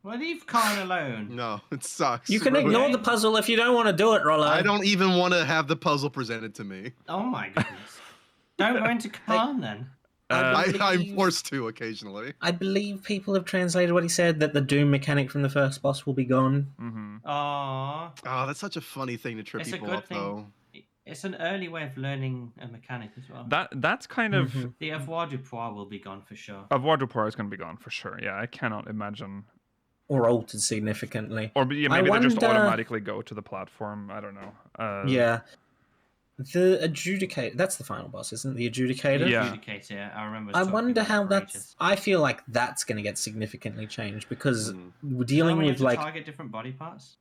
Well, leave Karn alone. No, it sucks. You can ignore the puzzle if you don't want to do it, Rollo. I don't even want to have the puzzle presented to me. Oh my goodness. Don't go into Karn then. I'm forced to occasionally. I believe people have translated what he said, that the Doom mechanic from the first boss will be gone. Mm-hmm. Aww. Oh, that's such a funny thing to trip It's a people good up, thing. though. It's an early way of learning a mechanic as well. That's kind of Mhm. The avoir du poids will be gone for sure. Avoir du Poir is going to be gone for sure. Yeah, I cannot imagine. Or altered significantly. Or yeah, maybe they just wonder- automatically go to the platform. I don't know. Yeah. The Adjudicator, that's the final boss, isn't it? The Adjudicator? Yeah. Adjudicator, I remember. I talking wonder about how it for that's... ages. I feel like that's going to get significantly changed, because we're Is dealing that when you with, have to like... target different body parts.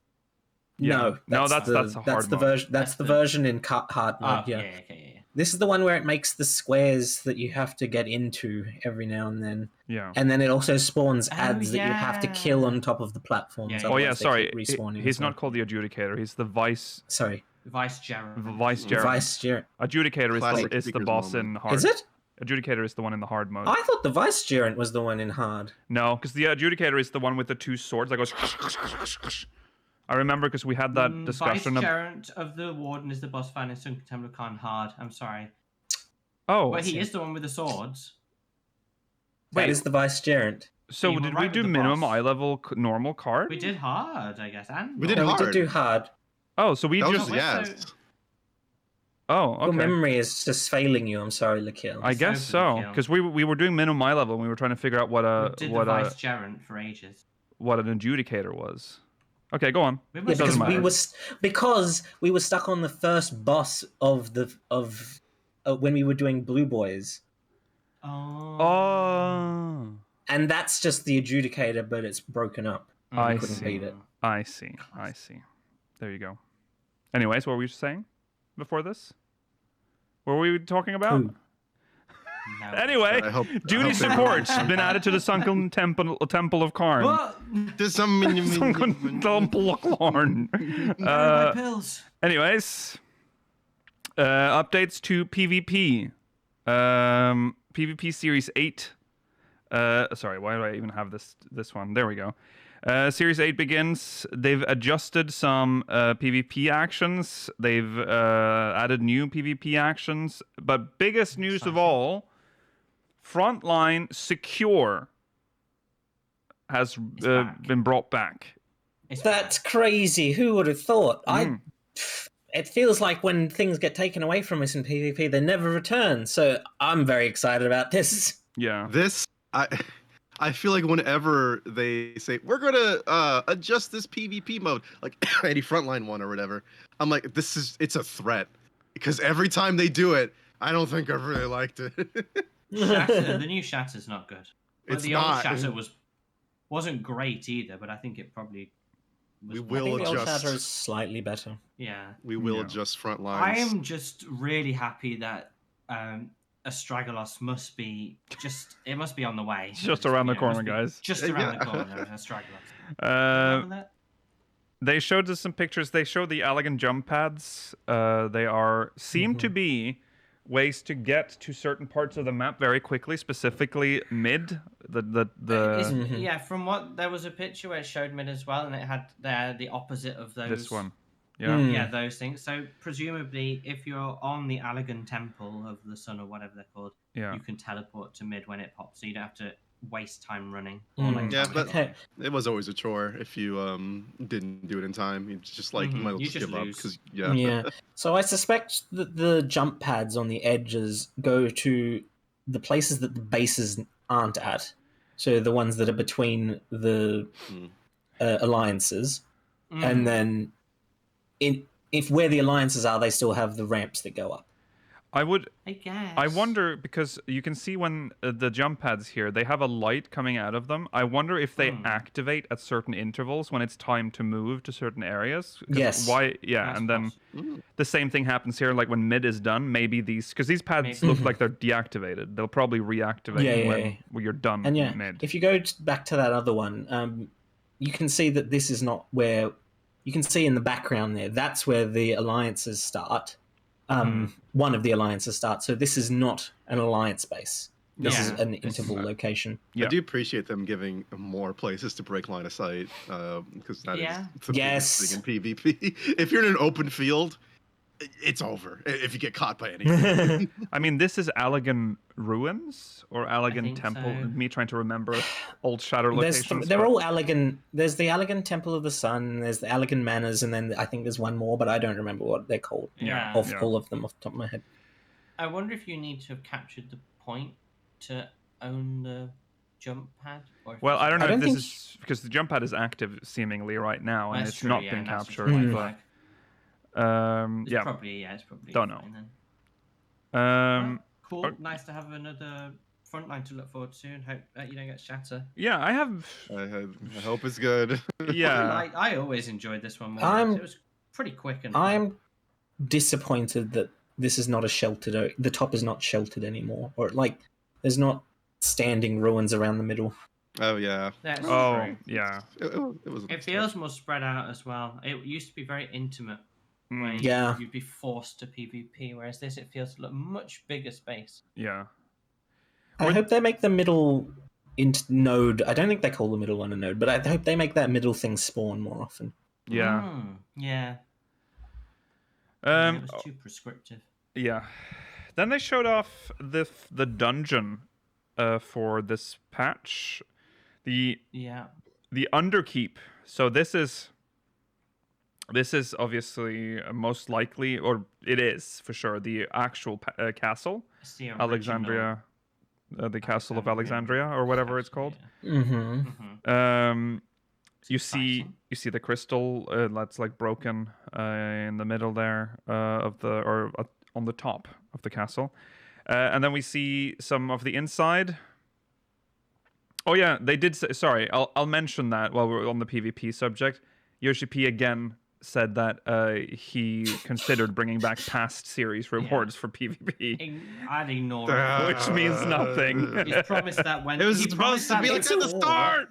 Yeah. No, that's a hard the mode. version. That's That's the the- version in hard mode. Oh, Yeah. okay. This is the one where it makes the squares that you have to get into every now and then, Yeah. and then it also spawns Oh, ads that you have to yeah. kill on top of the platforms. Yeah, Oh yeah, otherwise they sorry. keep respawning He's as well. not called the Adjudicator. He's the Vice Sorry, Vice-Gerald. Vicegerent. Vice-Gerent. Adjudicator Classic is the Speaker's boss moment. in hard. Is it? Adjudicator is the one in the hard mode. I thought the Vice-Gerent was the one in hard. No, because the Adjudicator is the one with the 2 swords that goes. I remember because we had that discussion. Vice-Gerent of the Warden is the boss fight in Sunken Temple of Khan hard. I'm sorry. Oh, But he is the one with the swords. That is the Vice-Gerent. So You were did we right do with the minimum boss. eye level normal card? We did hard, I guess, and We did No, we hard. did do hard. Oh, so we That just. was yes. Oh, Your okay. memory is just failing you. I'm sorry, Lakil. I guess so, because we were doing minimum eye level, and we were trying to figure out what We did the vicegerent for ages. what an adjudicator was. Okay, go on. We Yeah, must because Doesn't matter. because we were stuck on the first boss of when we were doing Blue Boys, Oh, and that's just the adjudicator, but it's broken up. I couldn't see. beat it. I see. There you go. Anyways, what were you saying before this? What were we talking about? Who? No. Anyway, I hope duty support's been added to the Sunken Temple of Karn. What? There's some Sunken Temple of Karn. My pills. Anyways, updates to PvP. PvP Series 8. Sorry, why do I even have this one? There we go. Series 8 begins. They've adjusted some PvP actions. They've added new PvP actions. But biggest news of all, Frontline Secure has been brought back. That's crazy. Who would have thought? It feels like when things get taken away from us in PvP, they never return. So I'm very excited about this. Yeah. I feel like whenever they say we're gonna adjust this PvP mode, like any frontline one or whatever, I'm like, it's a threat, because every time they do it, I don't think I've really liked it. Shatter, the new Shatter's not good. But It's the not. old Shatter wasn't great either, but I think it probably was. We I will think the old adjust. Shatter is slightly better. Yeah. We will Yeah. adjust front lines. I am just really happy that Astragolos must be on the way. It's just around the You know, it must corner, be guys. Just around the corner, Astragolos. Remember that? They showed us some pictures. They showed the elegant jump pads. They seem to be ways to get to certain parts of the map very quickly, specifically mid. Yeah, from what there was a picture where it showed mid as well, and it had the opposite of those. This one. Yeah. Yeah, those things. So presumably, if you're on the Allegan Temple of the Sun or whatever they're called, Yeah. you can teleport to mid when it pops, so you don't have to waste time running. Yeah, time but running. it was always a chore if you didn't do it in time. It's just like you might as well You just just give up lose. because Yeah. So I suspect that the jump pads on the edges go to the places that the bases aren't at. So the ones that are between the alliances, and then if where the alliances are, they still have the ramps that go up. I guess. I wonder, because you can see when the jump pads here, they have a light coming out of them. I wonder if they activate at certain intervals when it's time to move to certain areas. 'Cause Yes. Why? Yeah, That's and then the same thing happens here. Like when mid is done, maybe because these pads look like they're deactivated. They'll probably reactivate when you're done And yeah, mid. if you go back to that other one, you can see that this is not where you can see in the background there. That's where the alliances start. One of the alliances starts. So this is not an alliance base. This is an interval location. Yeah. I do appreciate them giving more places to break line of sight, because that is the biggest thing in PvP. If you're in an open field, it's over if you get caught by anything. I mean, this is Allegan Ruins or Allegan think Temple. so. Me trying to remember old Shatter locations. They're all Allegan. There's the Allegan Temple of the Sun. There's the Allegan Manors, and then I think there's one more, but I don't remember what they're called. Yeah. All of them off the top of my head. I wonder if you need to have captured the point to own the jump pad. Or if Well, it's- I don't know I if don't this is because the jump pad is active seemingly right now, and That's it's true, not yeah, been that's just captured. white But flag. It's yeah, probably it's probably Don't know. fine then. um, Cool. oh. Nice to have another frontline to look forward to, and hope that you don't get Shatter. yeah, I have. I hope it's good. Yeah, I always enjoyed this one more. It was pretty quick and. I'm disappointed that this is not a sheltered. The top is not sheltered anymore, or like there's not standing ruins around the middle. Oh yeah. That's oh true. yeah, It was. It feels more spread out as well. It used to be very intimate, where Yeah. you'd be forced to PvP, whereas this it feels like a much bigger space. yeah. I hope they make the middle node. I don't think they call the middle one a node, but I hope they make that middle thing spawn more often. Yeah. Yeah. Um. It was too prescriptive. Yeah. Then they showed off the dungeon for this patch. The Yeah. Underkeep. So this is obviously most likely, or it is for sure, the actual castle, It's the original Alexandria, the castle of Alexandria, or whatever it's called. Mm-hmm. You see the crystal that's like broken in the middle there on the top of the castle, and then we see some of the inside. Oh yeah, they did say, sorry, I'll mention that while we're on the PvP subject. Yoshi-P again said that he considered bringing back past series rewards for PvP. I'd ignore it. Which means nothing. He's promised that when It was he supposed to that be like at the before. start.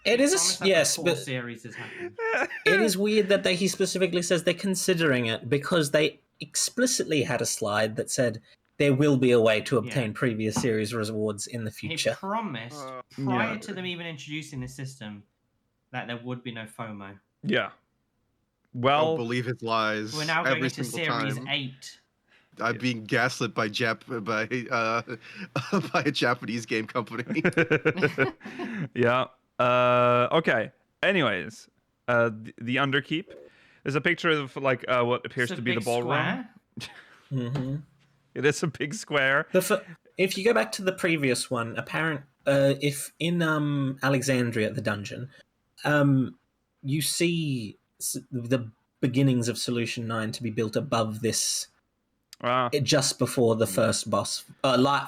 It is Promised that yes, before but series has happened. it is weird that he specifically says they're considering it because they explicitly had a slide that said there will be a way to obtain previous series rewards in the future. He promised prior to them even introducing the system that there would be no FOMO. Yeah. Well, Don't believe his lies. We're now going every into single series time. 8. I'm being gaslit by by a Japanese game company. Yeah. Okay. Anyways, the Underkeep. There's a picture of like what appears to be the ballroom. Mm-hmm. It is a big square. If you go back to the previous one, if in Alexandria, the dungeon, you see the beginnings of Solution 9 to be built above this, just before the first boss,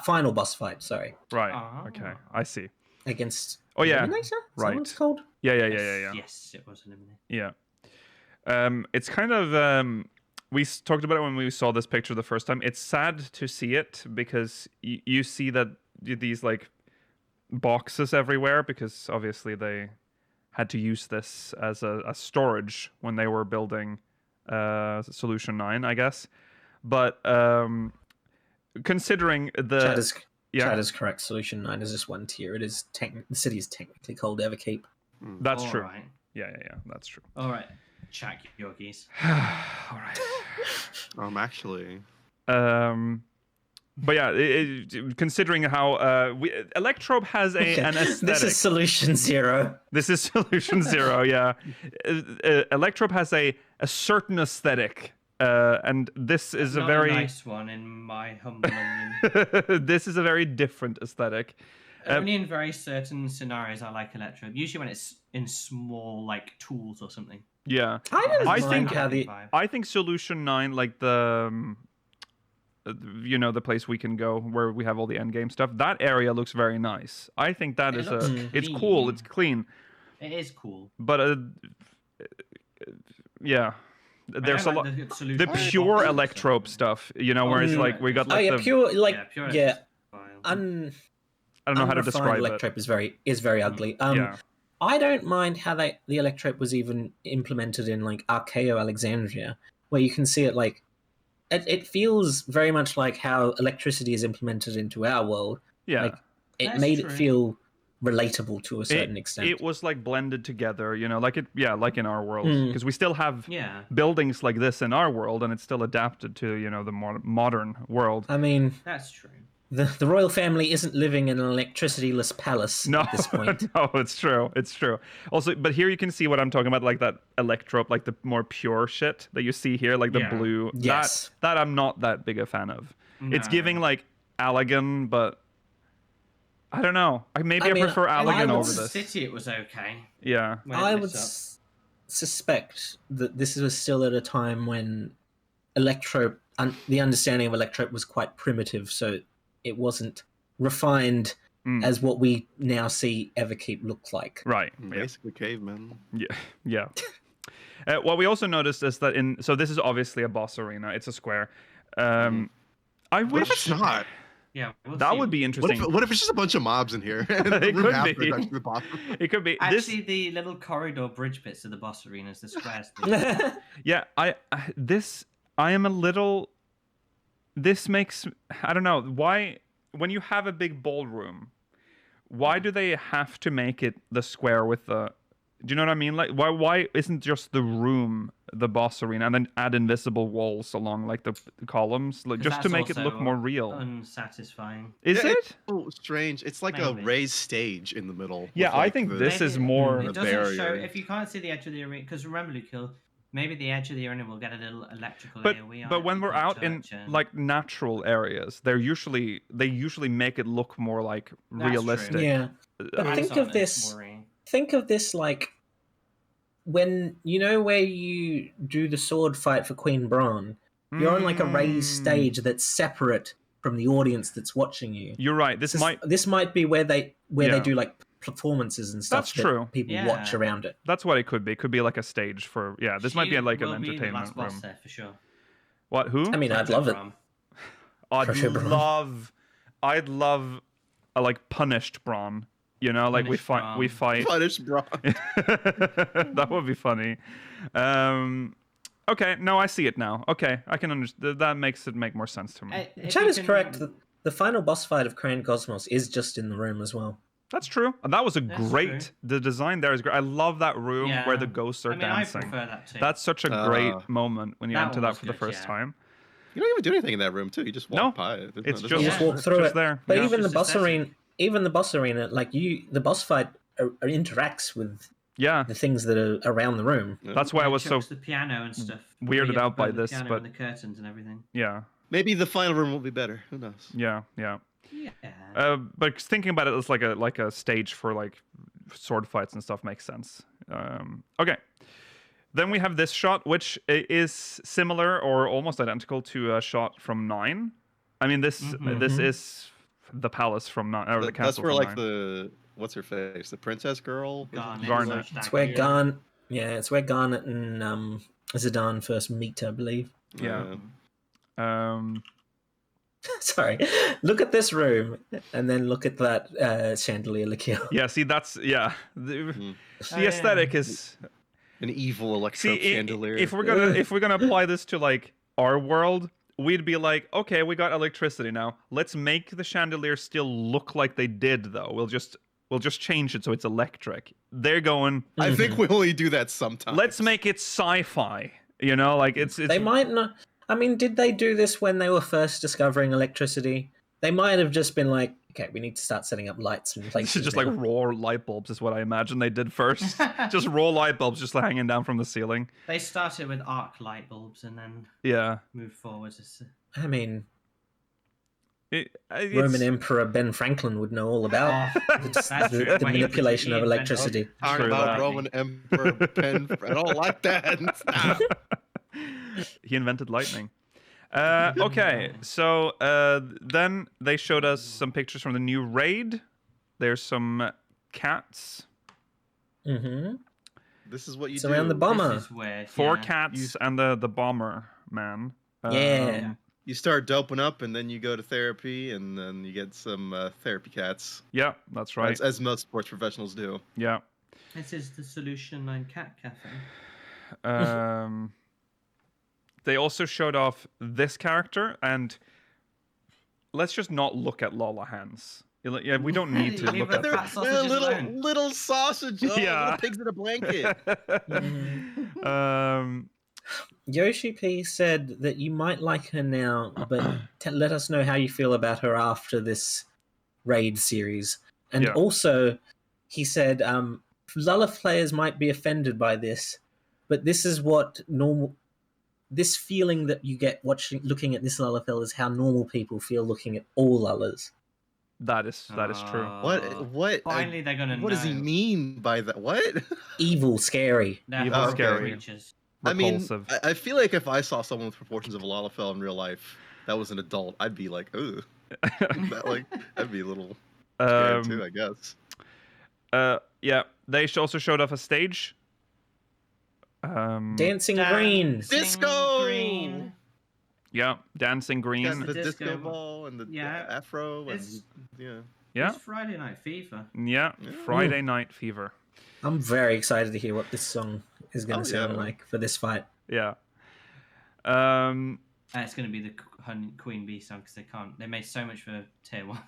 final boss fight. Sorry. Right. Okay. I see. Against. Oh yeah. Eliminator? Is that right. what it's called? Yeah. Yes, it was Eliminator. Yeah. It's kind of we talked about it when we saw this picture the first time. It's sad to see it because you see that these like boxes everywhere because obviously they had to use this as a storage when they were building Solution 9, I guess. But considering the Chad is correct. Solution 9 is just one tier. It is the city is technically called Everkeep. That's true. Right. Yeah. That's true. All right. Check yogis. All right. Actually. But yeah, considering how Electrope has an aesthetic. This is Solution 0. This is Solution 0. Yeah, Electrope has a certain aesthetic, and this is Not a very nice one, in my humble opinion. This is a very different aesthetic. Only in very certain scenarios I like Electrope. Usually when it's in small like tools or something. Yeah, I think Solution 9, like the the place we can go where we have all the end game stuff. That area looks very nice. I think that it's cool. It's clean. It is cool. But yeah, there's a lot. The pure Electrope stuff, where it's like we got like pure I don't know how to describe Electrope is very ugly. I don't mind how the Electrope was even implemented in like Archaeo Alexandria, where you can see it like it feels very much like how electricity is implemented into our world. Yeah, like it made it feel relatable to a certain extent. It was like blended together, like in our world, because we still have buildings like this in our world, and it's still adapted to the more modern world. I mean, that's true. The royal family isn't living in an electricity-less palace at this point. No, it's true. It's true. Also, but here you can see what I'm talking about, like that Electrope, like the more pure shit that you see here, like the blue. Yes. That I'm not that big a fan of. No. It's giving like Allegan, but I don't know. I prefer Allegan over this. City, it was okay. Yeah. I would suspect that this was still at a time when Electrope, the understanding of Electrope was quite primitive, so it wasn't refined as what we now see Everkeep look like. Right. Basically cavemen. Yeah. What we also noticed is that so this is obviously a boss arena. It's a square. I wish... What if it's not? Yeah, that would be interesting. What if it's just a bunch of mobs in here? It could be. It could be. Actually, the little corridor bridge bits of the boss arenas, the squares. Yeah, I am a little... This makes... I don't know. Why... When you have a big ballroom, why do they have to make it the square with the Do you know what I mean? Like, why isn't just the room the boss arena, and then add invisible walls along like the columns, like just to make it look more real? Unsatisfying. Is Yeah, it? It's so strange. It's like Maybe. a raised stage in the middle. Yeah, with, I like, think the- this is Maybe more. It The doesn't show barrier. if you can't see the edge of the arena. Because remember, Luke, maybe the edge of the arena will get a little electrical But AoE on but it when if we're you can't out in touch and- like natural areas, they usually make it look more like That's realistic. true. Yeah. But Hands think on of is this. worrying. Think of this like when you know where you do the sword fight for Queen Braun. You're on like a raised stage that's separate from the audience that's watching you. You're right. This might be where they Yeah. do like performances and stuff. That's true. People Yeah. watch around it. That's what it could be. It could be like a stage for this might be She like an will be the entertainment last boss room. there for sure. What? Who? I mean, I'd love it. From- Pressure Braun. I'd love a like punished Braun. You know, like we Punished fight. Punish Braun. That would be funny. Okay, no, I see it now. Okay, I can understand. That makes it make more sense to me. If Chad you is can- correct. The final boss fight of Crane Cosmos is just in the room as well. That's true. And that was a That's great. true. The design there is great. I love that room Yeah. where the ghosts are I mean, dancing. I prefer that too. That's such a great moment when you That enter one that was for the good, first yeah. time. You don't even do anything in that room, too. You just walk No. by it. It's There's just- You Yeah. just walk through just it. there. But Yeah. even the It's boss just aesthetic. arena, the boss arena, like the boss fight interacts with Yeah, the things that are around the room. that's why I was so Chucks the piano and stuff. weirded You have to out by burn the this, piano but- and the curtains and everything. yeah, Maybe the final room will be better. Who knows? yeah. Yeah. But thinking about it as like a stage for like sword fights and stuff makes sense. Okay. Then we have this shot, which is similar or almost identical to a shot from 9. I mean, this is the palace from 9, or the castle That's where, from like, 9. the... What's her face? The princess girl? Garnet. It's where it's where Garnet and Zidane first meet, I believe. Yeah. Sorry, look at this room, and then look at that chandelier liqueur. Yeah, see, that's the aesthetic is. An evil electro chandelier. If we're gonna apply this to like our world, we'd be like, okay, we got electricity now. Let's make the chandelier still look like they did, though. We'll just change it so it's electric. They're going. I think we only do that sometimes. Let's make it sci-fi. You know, like it's. They might not. I mean, did they do this when they were first discovering electricity? They might have just been like, okay, we need to start setting up lights and places. It's just now. like raw light bulbs is what I imagine they did first. Just raw light bulbs just hanging down from the ceiling. They started with arc light bulbs and then Yeah. moved forwards. I mean, It's- Roman Emperor Ben Franklin would know all about That's true. the Well, he- manipulation he of invented- electricity. Talk True about that. Roman Emperor Pen. I don't like that. Stop. He invented lightning. Okay, so then they showed us some pictures from the new raid. There's some cats. Mm-hmm. This is what you It's do. around the bomber. This is weird. 4 yeah. cats and the bomber man. Yeah. You start doping up, and then you go to therapy, and then you get some therapy cats. Yeah, that's right. As most sports professionals do. Yeah. This is the Solution 9 Cat Cafe. They also showed off this character, and let's just not look at Lala hands. Yeah, we don't need to Leave look her at fat them. sausages alone. little sausage. Oh, Yeah. little pigs in a blanket. Yoshi-P said that you might like her now, but let us know how you feel about her after this raid series. And Yeah. also, he said, Lulla players might be offended by this, but this is what this feeling that you get looking at this Lullafell is how normal people feel looking at all Lullas. That is true. What? Finally, they're gonna What does he know. mean by that? What? Evil, scary. They're Evil, horrible scary. creatures. I mean, Repulsive. I feel like if I saw someone with proportions of a Lalafell in real life that was an adult, I'd be like, ooh. That'd be a little scared too, I guess. Yeah, they also showed off a stage. Dancing Green. Disco! Green. Yeah, dancing green. Got the Disco disco ball and the Yeah. afro and It's- yeah. Yeah, It's Friday Night Fever. yeah. Friday Night Fever. I'm very excited to hear what this song is going to Oh, yeah. sound like for this fight. Yeah. It's going to be the Queen Bee song because they made so much for Tier 1.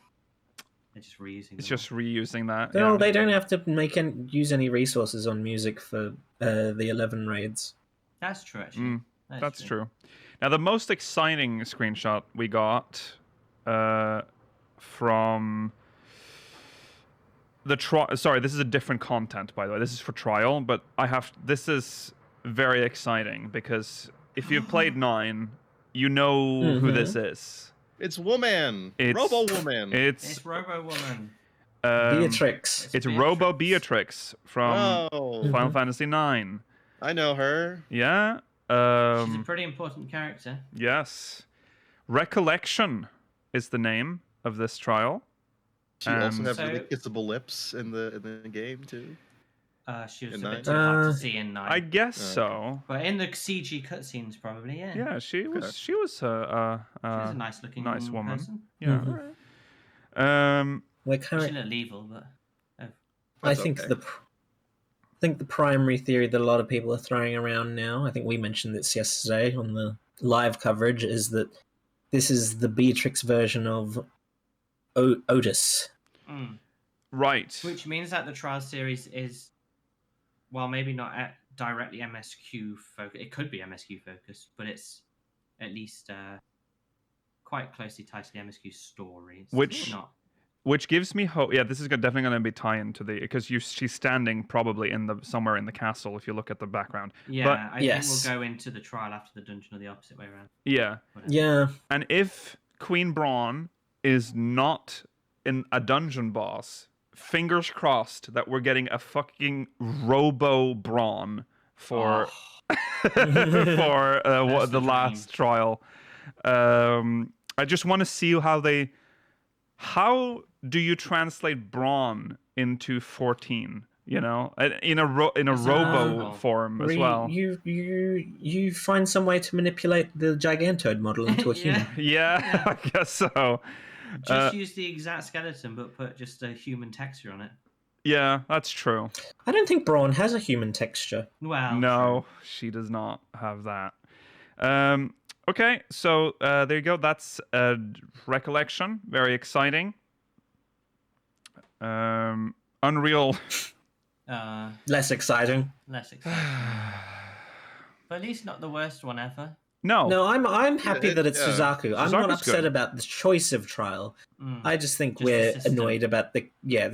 They're just reusing. It's just reusing that. No, Yeah. they don't have to use any resources on music for the 11 raids. That's true, actually. That's true. Now, the most exciting screenshot we got from the trial. Sorry, this is a different content, by the way. This is for trial, but this is very exciting because if you've played 9, you know who this is. It's Woman. Robo Woman. It's Robo Woman. Beatrix. It's Robo Beatrix from Final Fantasy 9. I know her. Yeah. She's a pretty important character. Yes. Recollection is the name of this trial. She also has really kissable lips in the game too. She was a bit too hard to see in 9. I guess so. But in the CG cutscenes, probably, yeah. Yeah, she was a she was a nice-looking woman. person. Yeah. We're She's a little evil, but I think the primary theory that a lot of people are throwing around now, I think we mentioned this yesterday on the live coverage, is that this is the Beatrix version of Otis. Right. Which means that the trial series is, well, maybe not directly MSQ focused. It could be MSQ focused, but it's at least quite closely tied to the MSQ stories. Which gives me hope. Yeah, this is definitely going to be tie-in to because she's standing probably somewhere in the castle if you look at the background. Yeah, but, I think we'll go into the trial after the dungeon or the opposite way around. Yeah. Yeah. And if Queen Braun is not in a dungeon boss, fingers crossed that we're getting a fucking Robo Braun for the last trial. I just want to see how do you translate Braun into 14? You know, in a Robo form as well. You find some way to manipulate the Gigantoid model into a human. Yeah, I guess so. Just use the exact skeleton, but put just a human texture on it. Yeah, that's true. I don't think Braun has a human texture. Well, no, she does not have that. Okay, so there you go. That's Recollection. Very exciting. Unreal. Less exciting. Less exciting. But at least not the worst one ever. No, I'm happy that it's Suzaku. I'm not Suzaku's upset good. about the choice of trial. I just think we're annoyed about the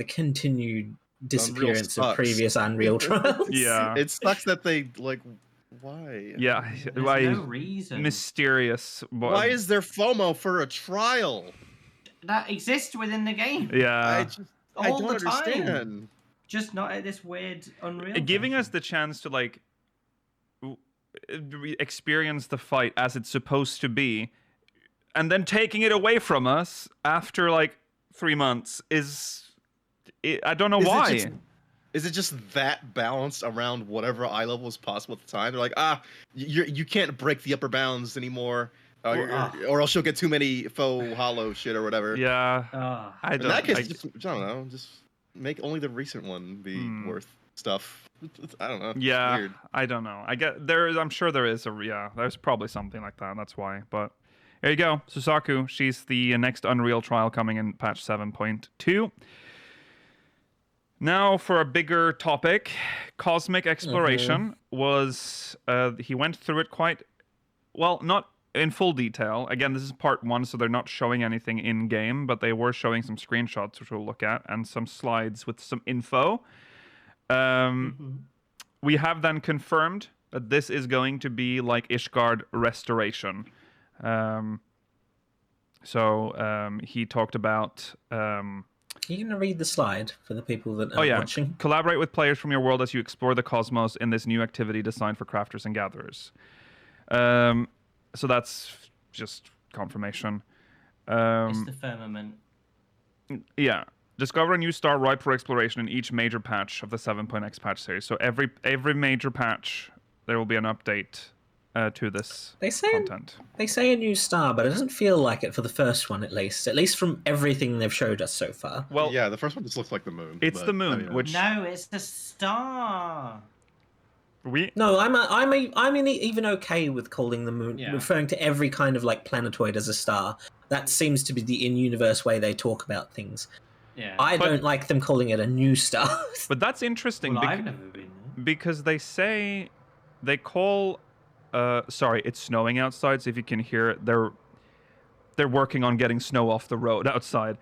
continued disappearance of previous Unreal trials. Yeah, it sucks that they why? Yeah, there's no reason. Mysterious. Why is there FOMO for a trial that exists within the game? Yeah, I don't understand. Time. Just not at this weird Unreal. Giving us the chance to experience the fight as it's supposed to be, and then taking it away from us after 3 months I don't know why. Is it just that balanced around whatever eye level was possible at the time? They're like, you can't break the upper bounds anymore, or else you'll get too many faux hollow shit or whatever. Yeah, in that case, I don't know. Just make only the recent one be worth stuff. I don't know. Yeah, weird. I don't know. I'm sure there is there's probably something like that. That's why. But there you go. Suzaku, she's the next Unreal trial coming in patch 7.2. Now for a bigger topic, Cosmic Exploration was, he went through it quite, well, not in full detail. Again, this is part 1, so they're not showing anything in-game, but they were showing some screenshots, which we'll look at, and some slides with some info. We have then confirmed that this is going to be like Ishgard Restoration. He talked about... You're going to read the slide for the people that are watching? Collaborate with players from your world as you explore the cosmos in this new activity designed for crafters and gatherers. So that's just confirmation. It's the firmament. Yeah. Discover a new star ripe for exploration in each major patch of the 7.x patch series. So every major patch, there will be an update to this content. They say a new star, but it doesn't feel like it for the first one, at least from everything they've showed us so far. Well, yeah, the first one just looks like the moon. It's the moon, which no, it's the star. I'm even okay with calling the moon, referring to every kind of planetoid as a star. That seems to be the in-universe way they talk about things. Yeah. I But- don't like them calling it a new star. But that's interesting Well, I've never been there. because they call sorry, it's snowing outside, so if you can hear it, they're working on getting snow off the road outside.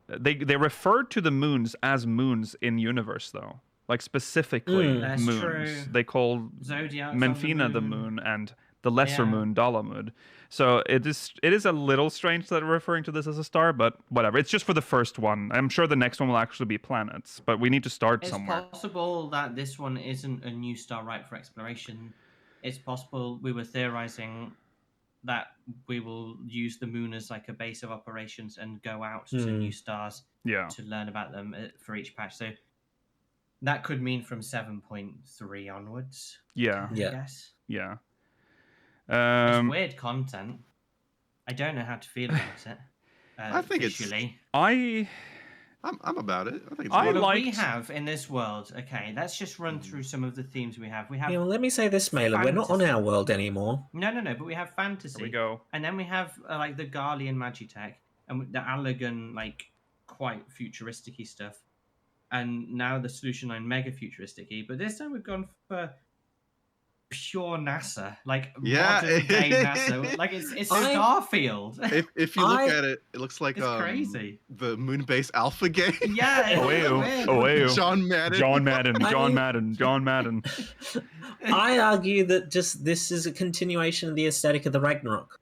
They referred to the moons as moons in universe though, like specifically That's moons. true. They call Zodiac's Menfina on the moon and the lesser Yeah. moon Dalamud. So it is a little strange that they're referring to this as a star, but whatever. It's just for the first one. I'm sure the next one will actually be planets, but we need to start It's somewhere. possible that this one isn't a new star right for exploration. It's possible we were theorizing that we will use the moon as like a base of operations and go out to new stars Yeah. to learn about them for each patch. So that could mean from 7.3 onwards. Yeah. I Yeah. guess. Yeah. It's weird content. I don't know how to feel about it. I think it's- visually. I'm about it. I think it's I good. What do we liked- have in this world? Okay, let's just run through some of the themes we have. We have Yeah, well, let me say this, Mailer. We're not on Fantasy. our world anymore. no, but we have fantasy. There we go. And then we have like the Garlean Magitech and the Allergan, like quite futuristic-y stuff. And now the Solution 9 mega futuristic-y. But this time we've gone for pure NASA, like Yeah. modern day NASA. Like it's Starfield. If you look I- at it, it looks like It's crazy. the Moonbase Alpha game. Yeah. it's Away-o, weird. away-o. John Madden. John Madden, I John mean- Madden, John Madden. I argue that just this is a continuation of the aesthetic of the Ragnarok.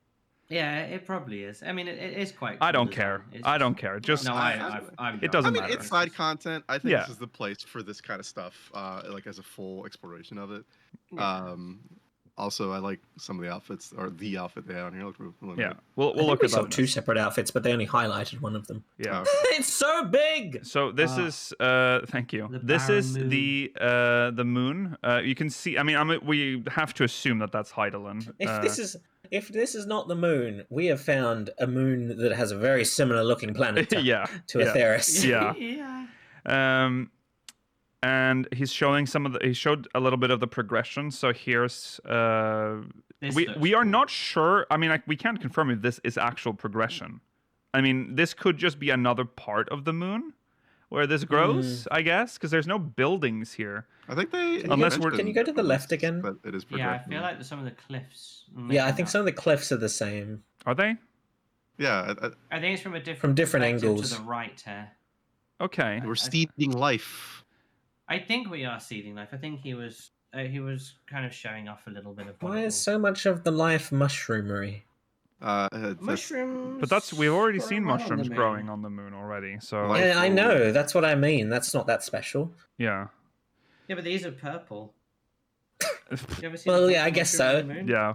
Yeah, it probably is. I mean, it is quite. I cool don't design. care. It's I don't care. Just No, I- I've it doesn't I mean, matter. it's side content. I think Yeah. this is the place for this kind of stuff, like as a full exploration of it. Yeah. Also, I like some of the outfits, or the outfit they have on here. Look really yeah. good. We'll I think look we at saw that. two separate outfits, but they only highlighted one of them. Yeah. It's so big. So this Ah. is thank you. The This barren is moon. the moon. You can see. I mean, we have to assume that that's Heidelin. If this is not the moon, we have found a moon that has a very similar looking planet to, yeah. to yeah. Atheris. Yeah. Yeah. And he showed a little bit of the progression. So here's This we looks are cool. not sure. I mean, like, we can't confirm if this is actual progression. I mean, this could just be another part of the moon where this grows, I guess, because there's no buildings here. I think they. Unless we're- Can you go to the left again? But it is Yeah, I progressive. feel like some of the cliffs. Yeah, I think some of the cliffs are the same. Are they? Yeah, I think it's from a different From different perspective angles. to the right here. Okay. we're seeding life. I think we are seeding life. I think he was kind of showing off a little bit of. what Why it is will- so much of the life mushroomery? mushrooms? But we've already growing seen well on mushrooms the moon. growing on the moon already. So Like- Yeah, I know. That's what I mean. That's not that special. yeah. Yeah, but these are purple. You ever seen Well, a yeah, I purple guess mushroom on so. the moon? Yeah.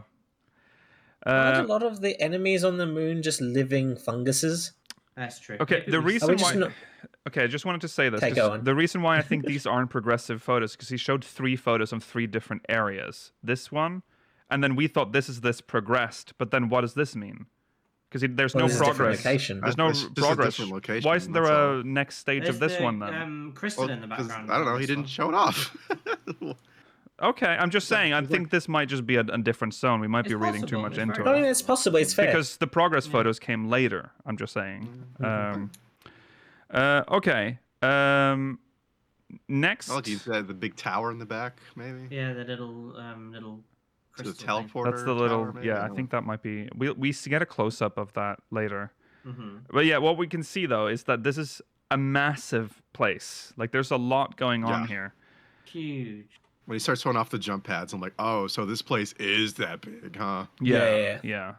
Aren't a lot of the enemies on the moon just living funguses? That's true. Okay, Maybe the we- reason Are we just why. not- Okay, I just wanted to say this. Okay, 'cause go on. The reason why I think these aren't progressive photos because he showed 3 photos of 3 different areas. This one, and then we thought this progressed, but then what does this mean? Because there's Well, no this is a different progress. location. There's no It's just a progress. different location, Why isn't there that's a all. next stage There's of this the, one then? Crystal Well, in the 'cause, background. I don't know. on He this didn't one. show it off. Okay, I'm just saying. I think this might just be a different zone. We might be It's reading too possible, much it's into very I mean, it it's possible. It's fair. because the progress Yeah. photos came later. I'm just saying. Okay. Okay. Next. Oh, look, he's the big tower in the back, maybe. Yeah, the little To the crystal teleporter. That's the little. tower, maybe? Yeah, I don't think that might be. We get a close up of that later. hmm But yeah, what we can see though is that this is a massive place. Like, there's a lot going on Yeah. here. Huge. When he starts throwing off the jump pads, I'm like, oh, so this place is that big, huh? Yeah. Yeah.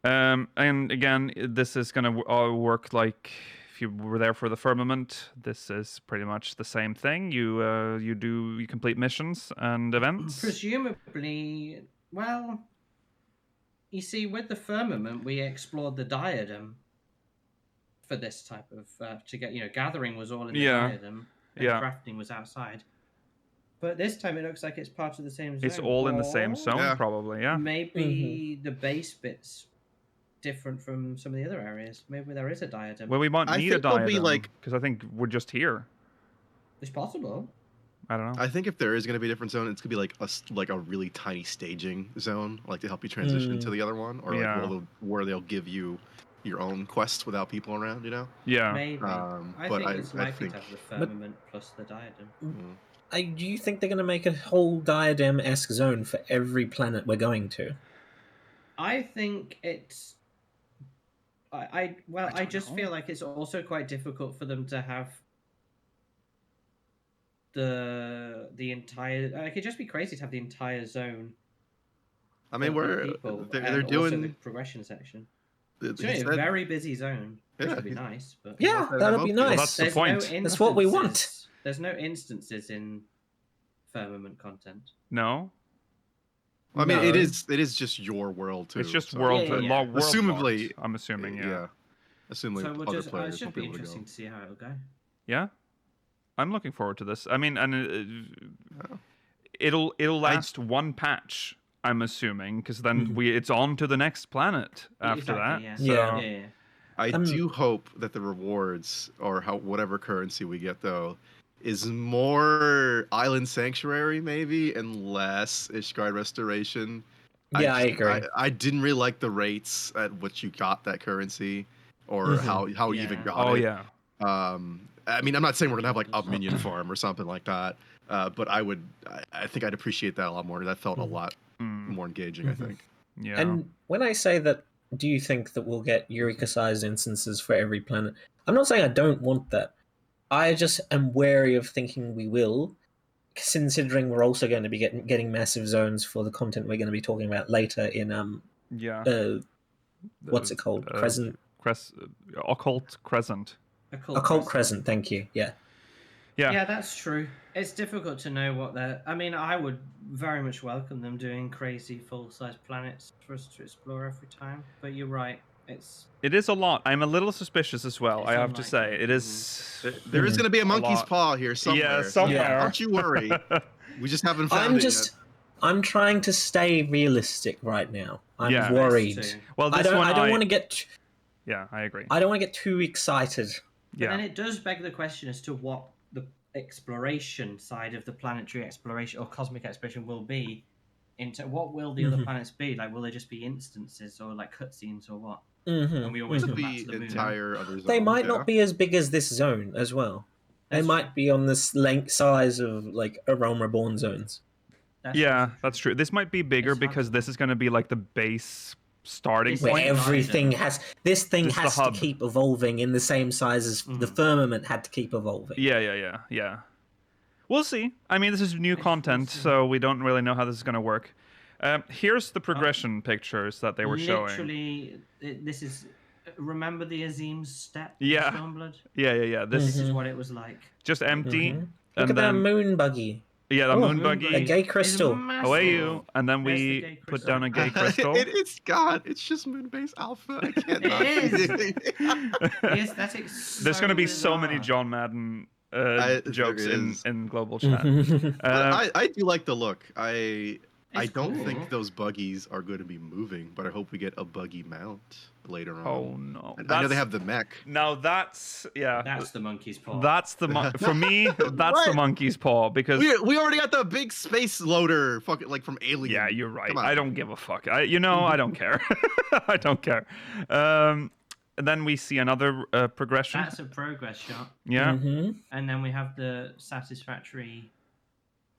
And again, this is gonna all work like if you were there for the firmament. This is pretty much the same thing. You complete missions and events. Presumably, well, you see, with the firmament, we explored the diadem for this type of to get gathering was all in the Yeah. diadem, and Yeah. crafting was outside. But this time it looks like it's part of the same zone. It's all in the same Or zone, Yeah. probably. Yeah. Maybe the base bit's different from some of the other areas. Maybe there is a diadem. Well, we might I need a think there'll be, diadem like- because I think we're just here. It's possible. I don't know. I think if there is going to be a different zone, it's going to be like a really tiny staging zone, like to help you transition to the other one, or like Yeah. where they'll give you your own quest without people around, you know? Yeah. Maybe. I but think it's likely think, to have the firmament plus the diadem. Do you think they're going to make a whole diadem-esque zone for every planet we're going to? I think it's. I just feel like it's also quite difficult for them to have the entire. Like, it'd just be crazy to have the entire zone. I mean, they're doing the progression section. It's a very busy zone. Which would be nice, but yeah, that'll be nice. Well, that's the point. That's what we want. There's no instances in firmament content. No. I mean, it is just your world too. It's just so. world. Yeah. World Assumably, locked, I'm assuming. Yeah. Assuming so other players it should won't be be able to interesting go. to see how it'll go. Yeah. I'm looking forward to this. I mean, and it'll last one patch. I'm assuming because then it's on to the next planet after that. Yeah. So, Yeah. I do hope that the rewards or whatever currency we get though is more Island Sanctuary maybe and less Ishgard Restoration. Yeah, I agree. I didn't really like the rates at which you got that currency or how you even got it. Oh yeah. I mean, I'm not saying we're gonna have like a minion farm or something like that, but I think I'd appreciate that a lot more. That felt a lot more engaging. I think. Yeah. And when I say that, do you think that we'll get Eureka-sized instances for every planet? I'm not saying I don't want that. I just am wary of thinking we will, considering we're also going to be getting massive zones for the content we're going to be talking about later in what's it called? Occult Crescent. Occult Crescent. Thank you. Yeah. Yeah, that's true. It's difficult to know what they're. I mean, I would very much welcome them doing crazy full-size planets for us to explore every time. But you're right. It is a lot. I'm a little suspicious as well. I have to say, it is. There is going to be a monkey's paw here somewhere. Yeah, somewhere. Don't you worry. We just haven't found it yet. I'm trying to stay realistic right now. I'm worried. Well, I don't want to get. Yeah, I agree. I don't want to get too excited. But then it does beg the question as to what the exploration side of the planetary exploration or cosmic exploration will be. Into what will the other planets be? Like, will they just be instances or like cutscenes or what? And we always come back to the moon. Entire other zone, they might not be as big as this zone as well. They might be on this length size of like a Realm Reborn zones. That's true. This might be bigger because this is going to be like the base starting point. Where everything has to keep evolving in the same size as the firmament had to keep evolving. Yeah. We'll see. I mean, this is new content, so we don't really know how this is going to work. Here's the progression pictures that they were showing. Literally, this is. Remember the Azim's step? Yeah. Stormblood? Yeah. This is what it was like. Just empty. Look at that moon buggy. Yeah, the moon buggy. A gay crystal. Away you. And then we put down a gay crystal. It's just Moonbase Alpha. I can't not. It is. The aesthetics. There's going to be so many John Madden jokes in global chat. I do like the look. I don't think those buggies are going to be moving, but I hope we get a buggy mount later on. Oh no! I know they have the mech. Now that's That's the monkey's paw. That's the for me. That's the monkey's paw because we already got the big space loader, fucking like from Alien. Yeah, you're right. I don't give a fuck. I don't care. I don't care. And then we see another progression. That's a progress shot. Yeah. And then we have the satisfactory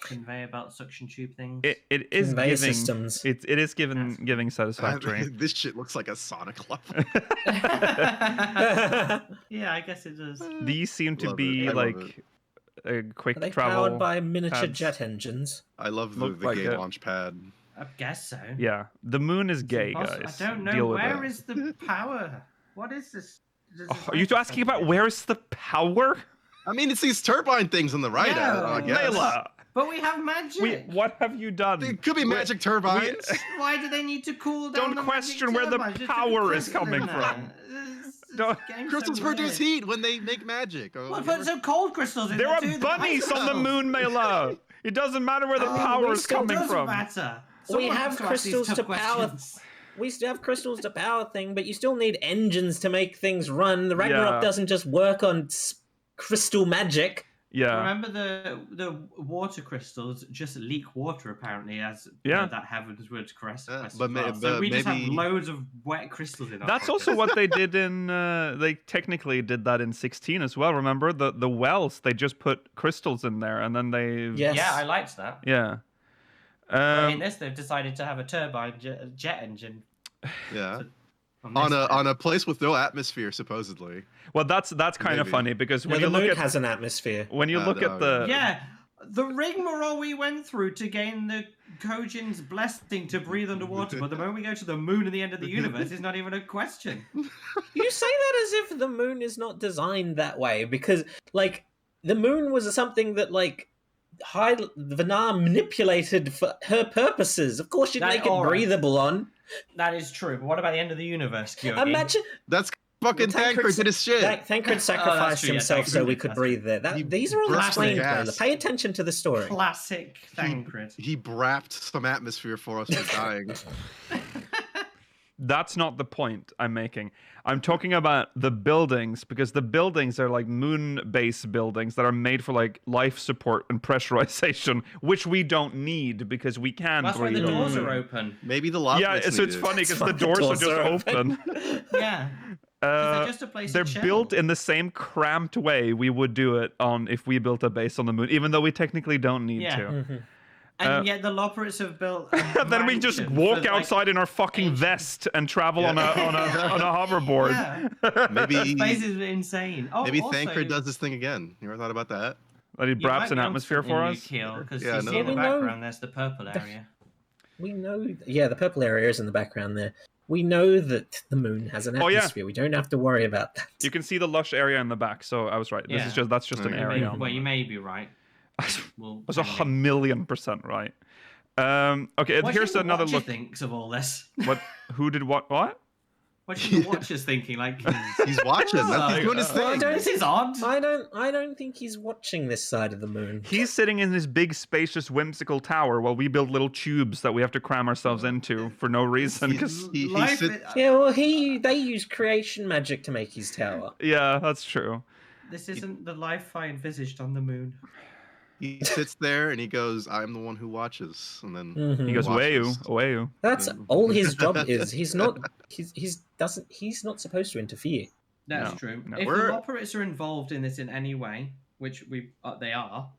conveyor belt suction tube things. It is conveyor giving systems. It is giving satisfactory. This shit looks like a Sonic level. Yeah, I guess it does. These seem to be like a quick Are they travel. powered by miniature pads. jet engines? I love the Look like gay it. launch pad. I guess so. Yeah, the moon is gay, Impossible. guys. I don't know. Deal with Where it. is the power? What is this? Are you asking about where's the power? I mean, it's these turbine things on the right. Yeah. I guess. Layla, But we have magic. what have you done? It could be magic turbines. Why do they need to cool down? Don't question where the power is coming from. Don't- Crystals produce heat when they make magic. Well, put some cold crystals in There there are too. bunnies on the moon, Mela. It doesn't matter where the power is coming Doesn't from. matter. We Someone have has to ask these crystals tough to power. questions. We still have crystals to power thing, but you still need engines to make things run. The Ragnarok Yeah. doesn't just work on crystal magic. Yeah. Remember the water crystals just leak water apparently as Yeah. that Heavenward Crescent. Yeah, As but well. may- So but we just have maybe- loads of wet crystals in our That's also pockets. what they did in. They technically did that in 16 as well. Remember the wells? They just put crystals in there, and then they. Yes. Yeah, I liked that. Yeah. But in this, they've decided to have a turbine jet engine. Yeah. On On a place with no atmosphere, supposedly. Well, that's kind of Maybe. funny because No, when the you look moon at has an atmosphere. when you look no, at the Yeah, the rigmarole we went through to gain the Kojin's blessing to breathe underwater, but the moment we go to the moon and the end of the universe, it's not even a question. You say that as if the moon is not designed that way, because like the moon was something that like Vanar manipulated for her purposes. Of course, you'd That- make it alright. breathable on. That is true, but what about the end of the universe, Kyogi? Imagine That's fucking Tancred did his shit. Tancred sacrificed true, yeah, himself so Tancred we did, could that's breathe there. He These are all blasted explained. gas. Pay attention to the story. Classic Thancred. He brapped some atmosphere for us for dying. That's not the point I'm making. I'm talking about the buildings because the buildings are like moon base buildings that are made for like life support and pressurization, which we don't need because we can That's why breathe. the on doors the are moon. open. Maybe the lava. Yeah, makes so me it's do. funny because That's the why the doors are doors just are open. Yeah. They're just a place They're to chill. built in the same cramped way we would do it on if we built a base on the moon, even though we technically don't need Yeah. to. And yet the Loporits have built. And then we just walk outside in our fucking ancient- vest and travel Yeah. on a hoverboard. Yeah. Maybe Space is insane. Oh, maybe also, Tancred does this thing again. You ever thought about that? That he you braps might an be onto atmosphere something for new, us. Keel, because Yeah, you see no. in the We know- background there's the purple area. We know, yeah, the purple area is in the background there. We know that the moon has an Oh, yeah. atmosphere. We don't have to worry about that. You can see the lush area in the back, so I was right. This is Yeah. that's just an Okay. area. on Well, the you moon. may be right. I We'll was find out. 1,000,000% right. Okay, What here's do you think the another Watcher look. thinks of all this? What? Who did what? What? What do the Watchers thinking? Like, He's watching. He's doing his Well, I thing. don't- this is odd. I don't think he's watching this side of the moon. He's sitting in his big, spacious, whimsical tower while we build little tubes that we have to cram ourselves into for no reason. Because He Life sit- is- Yeah, well, they use creation magic to make his tower. yeah, that's true. This isn't the life I envisaged on the moon. he sits there and he goes, "I'm the one who watches," and then Mhm. He goes, "Away watches. you, away you." That's all his job is. He's not supposed to interfere. That's No, true. no. If We're- the Loporits are involved in this in any way, which they are,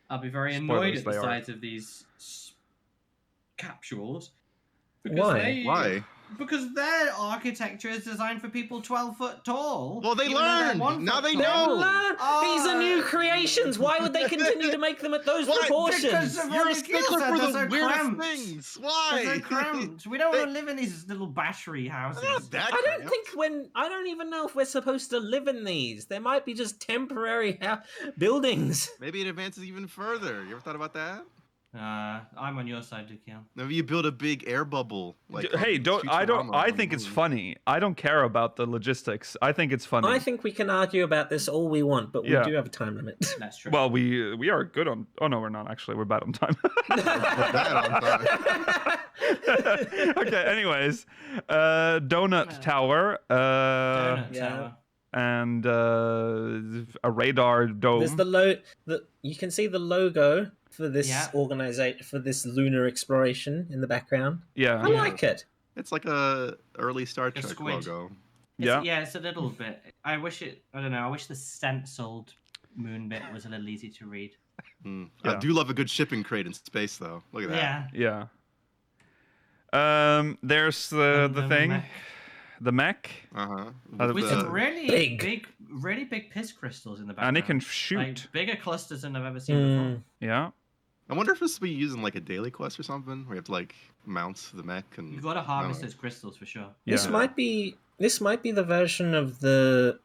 I'll be very Spoilers, annoyed at the they are. size of these capsules. Why? Why? Because their architecture is designed for people 12 foot tall. Well, they even though they're learned. 1 Now foot they tall. know. These are new creations. Why would they continue to make them at those Why? proportions? Because of You're a all the stickler kids for that the are weirdest cramped. things. They're Why? so cramped. We don't want to They- live in these little battery houses. They're not that I don't cramped. think I don't even know if we're supposed to live in these. There might be just temporary buildings. Maybe it advances even further. You ever thought about that? I'm on your side, Dukil. Maybe you build a big air bubble. Like Hey, on don't I don't Futurama I on think the it's moon. funny. I don't care about the logistics. I think it's funny. I think we can argue about this all we want, but we Yeah. do have a time limit. That's true. Well, we are good on. Oh no, we're not actually. We're bad on time. Okay. Anyways, donut tower. Donut yeah. tower. And a radar dome. There's you can see the logo for this Yeah. organization for this lunar exploration in the background. Yeah. I like it. It's like a early Star A Trek squid. logo. Yeah. Yeah, it's a little bit. I don't know. I wish the stenciled moon bit was a little easy to read. Mm. Yeah. I do love a good shipping crate in space, though. Look at that. Yeah. Yeah. There's the And thing, mech. the mech, Uh-huh. Uh, With the- some really really big piss crystals in the background. and it can shoot. Like, bigger clusters than I've ever seen Mm. before. Yeah. I wonder if this will be using like a daily quest or something, where you have to like mount the mech and. You've got to harvest know. those crystals for sure. This Yeah. might be the version of the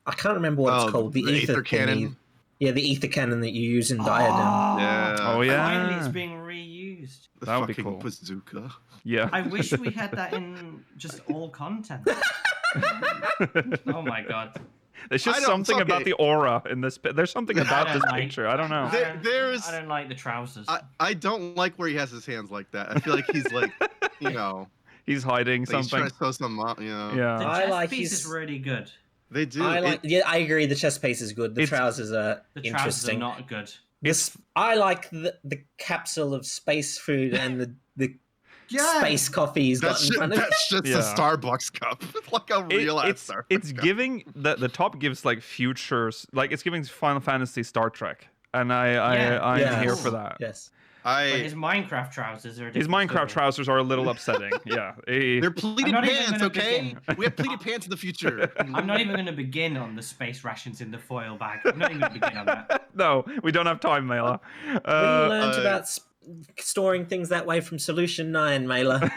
I can't remember what Oh, it's called. The the ether ether cannon? thingy. Yeah, the ether cannon that you use in Diadem. Yeah. Oh, yeah. Finally, it's being reused. The That would be fucking cool. bazooka. Yeah. I wish we had that in just all content. Oh my god. There's I just don't- something about okay. the aura in this. There's something about don't this like- picture. I don't know. There- there's- I don't like the trousers. I don't like where he has his hands like that. I feel like he's like, you know, He's hiding like he's trying something. to show some, you know. the Yeah. I chest like piece his- is really good. They do. I agree. The chest piece is good. The trousers are The trousers interesting. are not good. I like the capsule of space food and the space coffee he's got in front of it. That's just a Starbucks cup, like a real ass Starbucks It's cup. giving the top gives like futures, like it's giving Final Fantasy, Star Trek, and I'm here for that. Yes. But his Minecraft trousers are. His Minecraft trousers are a little upsetting. Yeah, they're pleated pants. Okay, we have pleated pants in the future. I'm not even going to begin on the space rations in the foil bag. I'm not even going to begin on that. No, we don't have time, Mela. We learned about storing things that way from Solution 9, Mela.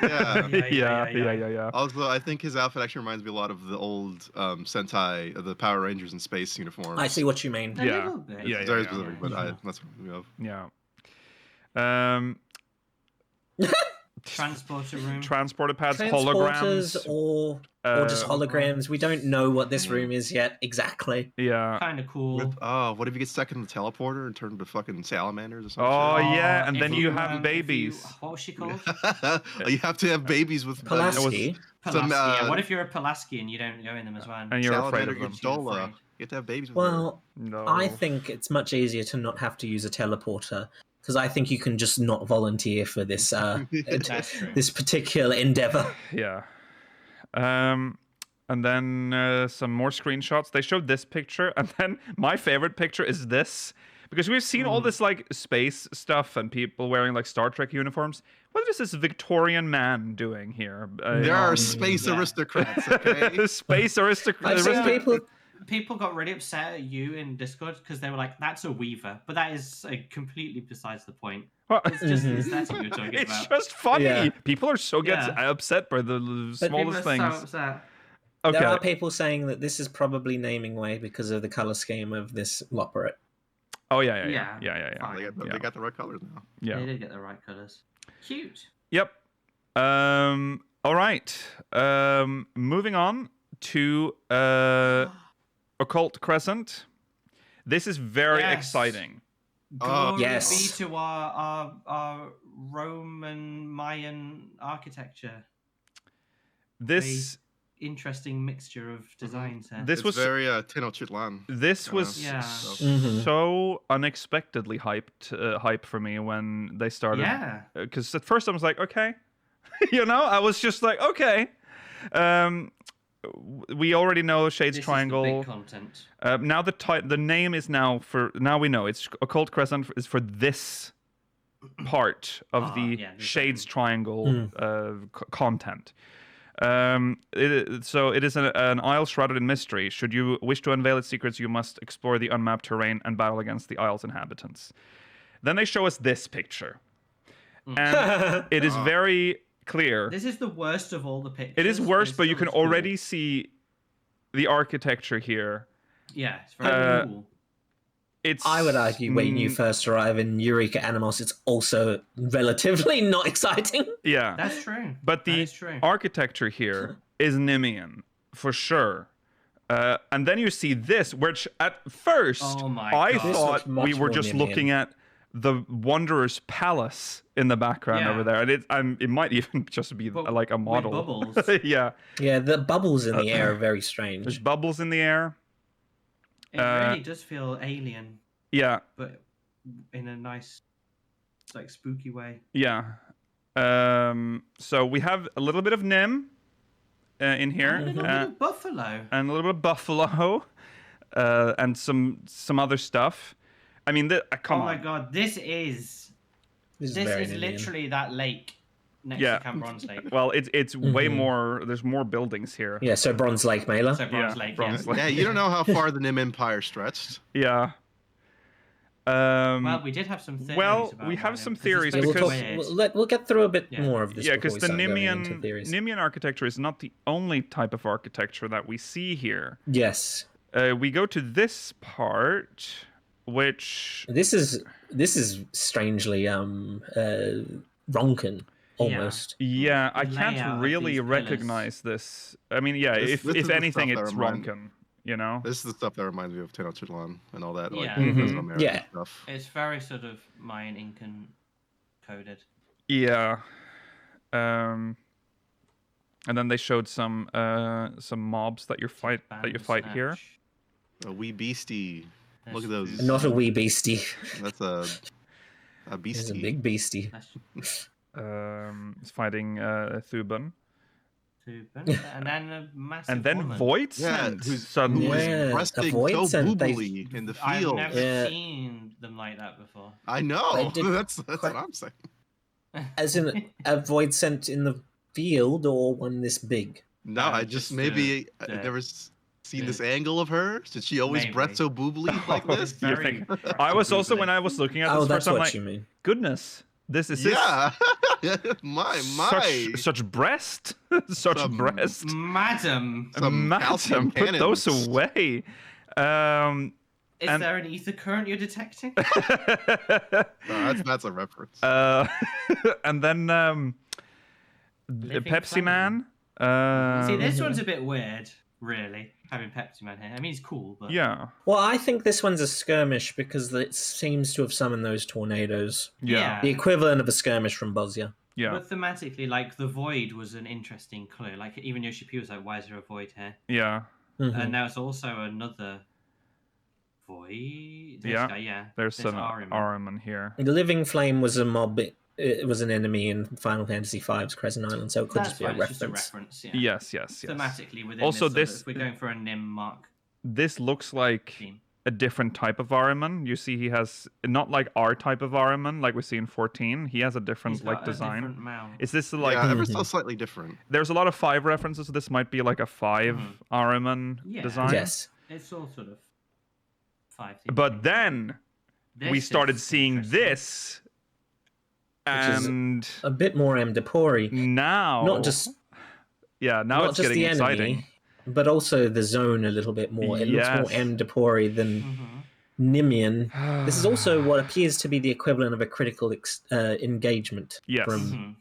Yeah. Also, I think his outfit actually reminds me a lot of the old Sentai, the Power Rangers in space uniforms. I see what you mean. A little bit. It's very specific, but that's what we have. Yeah. Transporter room. Transporter pads, Transporters holograms, or just holograms. We don't know what this room is yet exactly. Yeah. Kind of cool. What if you get stuck in the teleporter and turn into fucking salamanders or something? Oh yeah, and then you have babies. What was she called? You have to have babies with Pulaski. What if you're a Pulaski and you don't go in them as well? And you're afraid of them. You have to have babies with Well, No. I think it's much easier to not have to use a teleporter because I think you can just not volunteer for this this particular endeavor. Yeah. And then some more screenshots. They showed this picture, and then my favorite picture is this. Because we've seen all this like space stuff and people wearing like Star Trek uniforms. What is this Victorian man doing here? There are space aristocrats, okay? Space aristocrats. I've seen people got really upset at you in Discord because they were like, "That's a weaver," but that is completely besides the point. It's just aesthetic you're talking It's about. just funny. Yeah. People are so upset by the smallest things. So upset. Okay. There are people saying that this is probably naming way because of the color scheme of this Loperate. Oh yeah. Fine. They got the right colors now. Yeah. They did get the right colors. Cute. Yep. All right. Moving on to Occult Crescent. This is very exciting. Glory yes. be to our Roman Mayan architecture. This Interesting mixture of designs here. this was very Tenochtitlan. This was so unexpectedly hype for me when they started. Yeah. Because at first I was like, okay, I was just like, okay. We already know Shades This Triangle. is the big content. Now the name is now we know it's Occult Crescent is for this part of the Shades Triangle content. So it is an isle shrouded in mystery. Should you wish to unveil its secrets, you must explore the unmapped terrain and battle against the isle's inhabitants. Then they show us this picture, and it is very clear. This is the worst of all the pictures. It is worse, but you can already see the architecture here. Yeah, it's very cool. I would argue when you first arrive in Eureka Animos, it's also relatively not exciting. Yeah. That's true. But the architecture here is Nimian, for sure. And then you see this, which at first I thought we were just looking at the Wanderer's Palace in the background over there. And it might even just be like a model. With bubbles. Yeah, the bubbles in the air are very strange. There's bubbles in the air. It really does feel alien. Yeah. But in a nice, like, spooky way. Yeah. So we have a little bit of Nim in here. And a little bit of buffalo. And a little bit of buffalo. And some other stuff. I mean, come on. Oh my god, this is literally that lake next to Camp Bronze Lake. Well, it's way more. There's more buildings here. Yeah, so Bronze Lake, Mela. So Bronze Lake. Yeah, you don't know how far the Nim Empire stretched. Yeah. Well, we did have some theories. About we have Nim, some theories because we'll get through a bit more of this. Yeah, because the Nimian architecture is not the only type of architecture that we see here. Yes. We go to this part, which this is strangely Ronkan almost. Yeah, I can't really recognize this. I mean, if anything, it's Ronkan. This is the stuff that reminds me of Tenochtitlan and all that. Stuff. It's very sort of Mayan Incan coded. Yeah. And then they showed some mobs that you fight here. A wee beastie. Look at those. Not a wee beastie. That's a It's beastie. a big beastie. It's fighting Thuban. And then a massive And then woman. Void Yeah, Scent who's suddenly. Yeah, resting Void so Scent, boobily in the I've field. never Yeah. seen them like that before. I know. They did That's what I'm saying. As in a void scent in the field or one this big? No, No, I just just maybe the- I've never seen the- this angle of her. Did she always breath Maybe. so boobily like Oh, this? It's very I was also, boobly. when I was looking at this Oh, first, that's I'm what like, you mean. goodness, this is Yeah. my. such breast, such Some- breast. Madam, Some calcium Madam, put those cannons. away. is And- there an ether current you're detecting? That's a reference. and then Living Pepsi Flame. Man. See, this one's a bit weird, really, having Pepsi Man here. I mean, he's cool, but Yeah, Well, I think this one's a skirmish because it seems to have summoned those tornadoes. yeah, The equivalent of a skirmish from Bosnia. yeah, But thematically, like the void was an interesting clue. Like even Yoshi-P was like, "Why is there a void here?" yeah. Mhm. And now it's also another void. This Yeah. guy, yeah. There's This an Ahriman. Ahriman here. The Living Flame was a mob. It was an enemy in Final Fantasy V's Crescent Island, so it could That's just be a fine, it's just a reference. reference. Yeah. Yes, yes, yes. Thematically within Also, this, this- if we're going for a Nim mark This looks like theme. a different type of Ahriman. You see, he has not like our type of Ahriman, like we see in 14. He has a different He's like got a design. different mouth. Is this like? yeah, ever Mhm. so slightly different. There's a lot of 5 references. So this might be like a 5 Ahriman Yeah. design. Yes. It's all sort of 5. But then we This started is seeing interesting. this, is- and A bit more Amdapori. now Not just yeah, now not it's just getting the enemy, exciting. but also the zone a little bit more. It looks more Yes. Amdapori than Mhm. Nimian. This is also what appears to be the equivalent of a critical engagement Yes. from Mhm.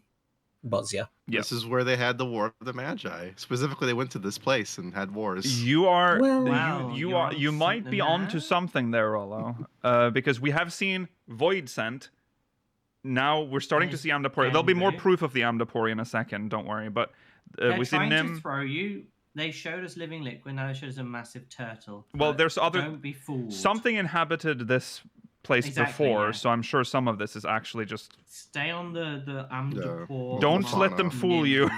Bosnia. Yep. This is where they had the War of the Magi. Specifically, they went to this place and had wars. You are Well- Wow, you you're are onto you might something be onto there. something there, Rollo. Because we have seen Void Scent. Now we're starting to Nice see Amdapori. There'll be more Denbu. proof of the Amdapori in a second. Don't worry. But They're we see trying to Nim. throw you. They showed us living liquid. Now they showed us a massive turtle. Well, But there's other Don't be fooled. something inhabited this place Exactly, before, yeah. so I'm sure some of this is actually just. Stay on the Amdapor. Don't Fauna. let them fool you.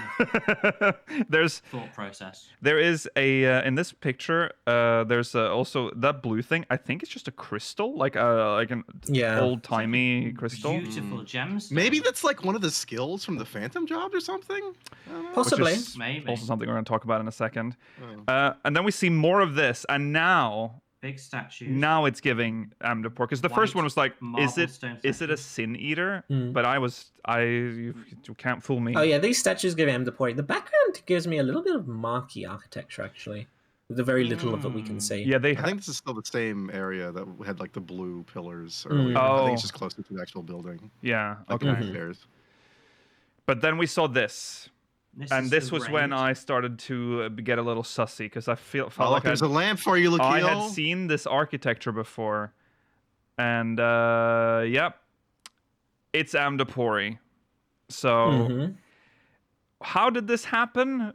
There's Thought process. There is a in this picture. There's also that blue thing. I think it's just a crystal, like an Yeah. old timey crystal. Beautiful gems. Maybe that's like one of the skills from the Phantom Job or something. I don't know. Possibly. Which is Maybe. also something we're going to talk about in a second. Oh. And then we see more of this, and now Big statues. it's giving Amdapor, because the first White one was like, is it marble a stone sin eater? Mm. But you can't fool me. Oh yeah, these statues give Amdapori. The background gives me a little bit of marquee architecture, actually. With the very little of it we can see. Yeah, they I think this is still the same area that had like the blue pillars earlier. Mm. I Oh. think it's just closer to the actual building. yeah. Like Okay. the Mhm. stairs. But then we saw this. And is this the was when raid. I started to get a little sussy, because I felt Oh, look, like there's a lamp for you, Lucio. I had seen this architecture before, and yep, it's Amdapori. So Mhm. how did this happen?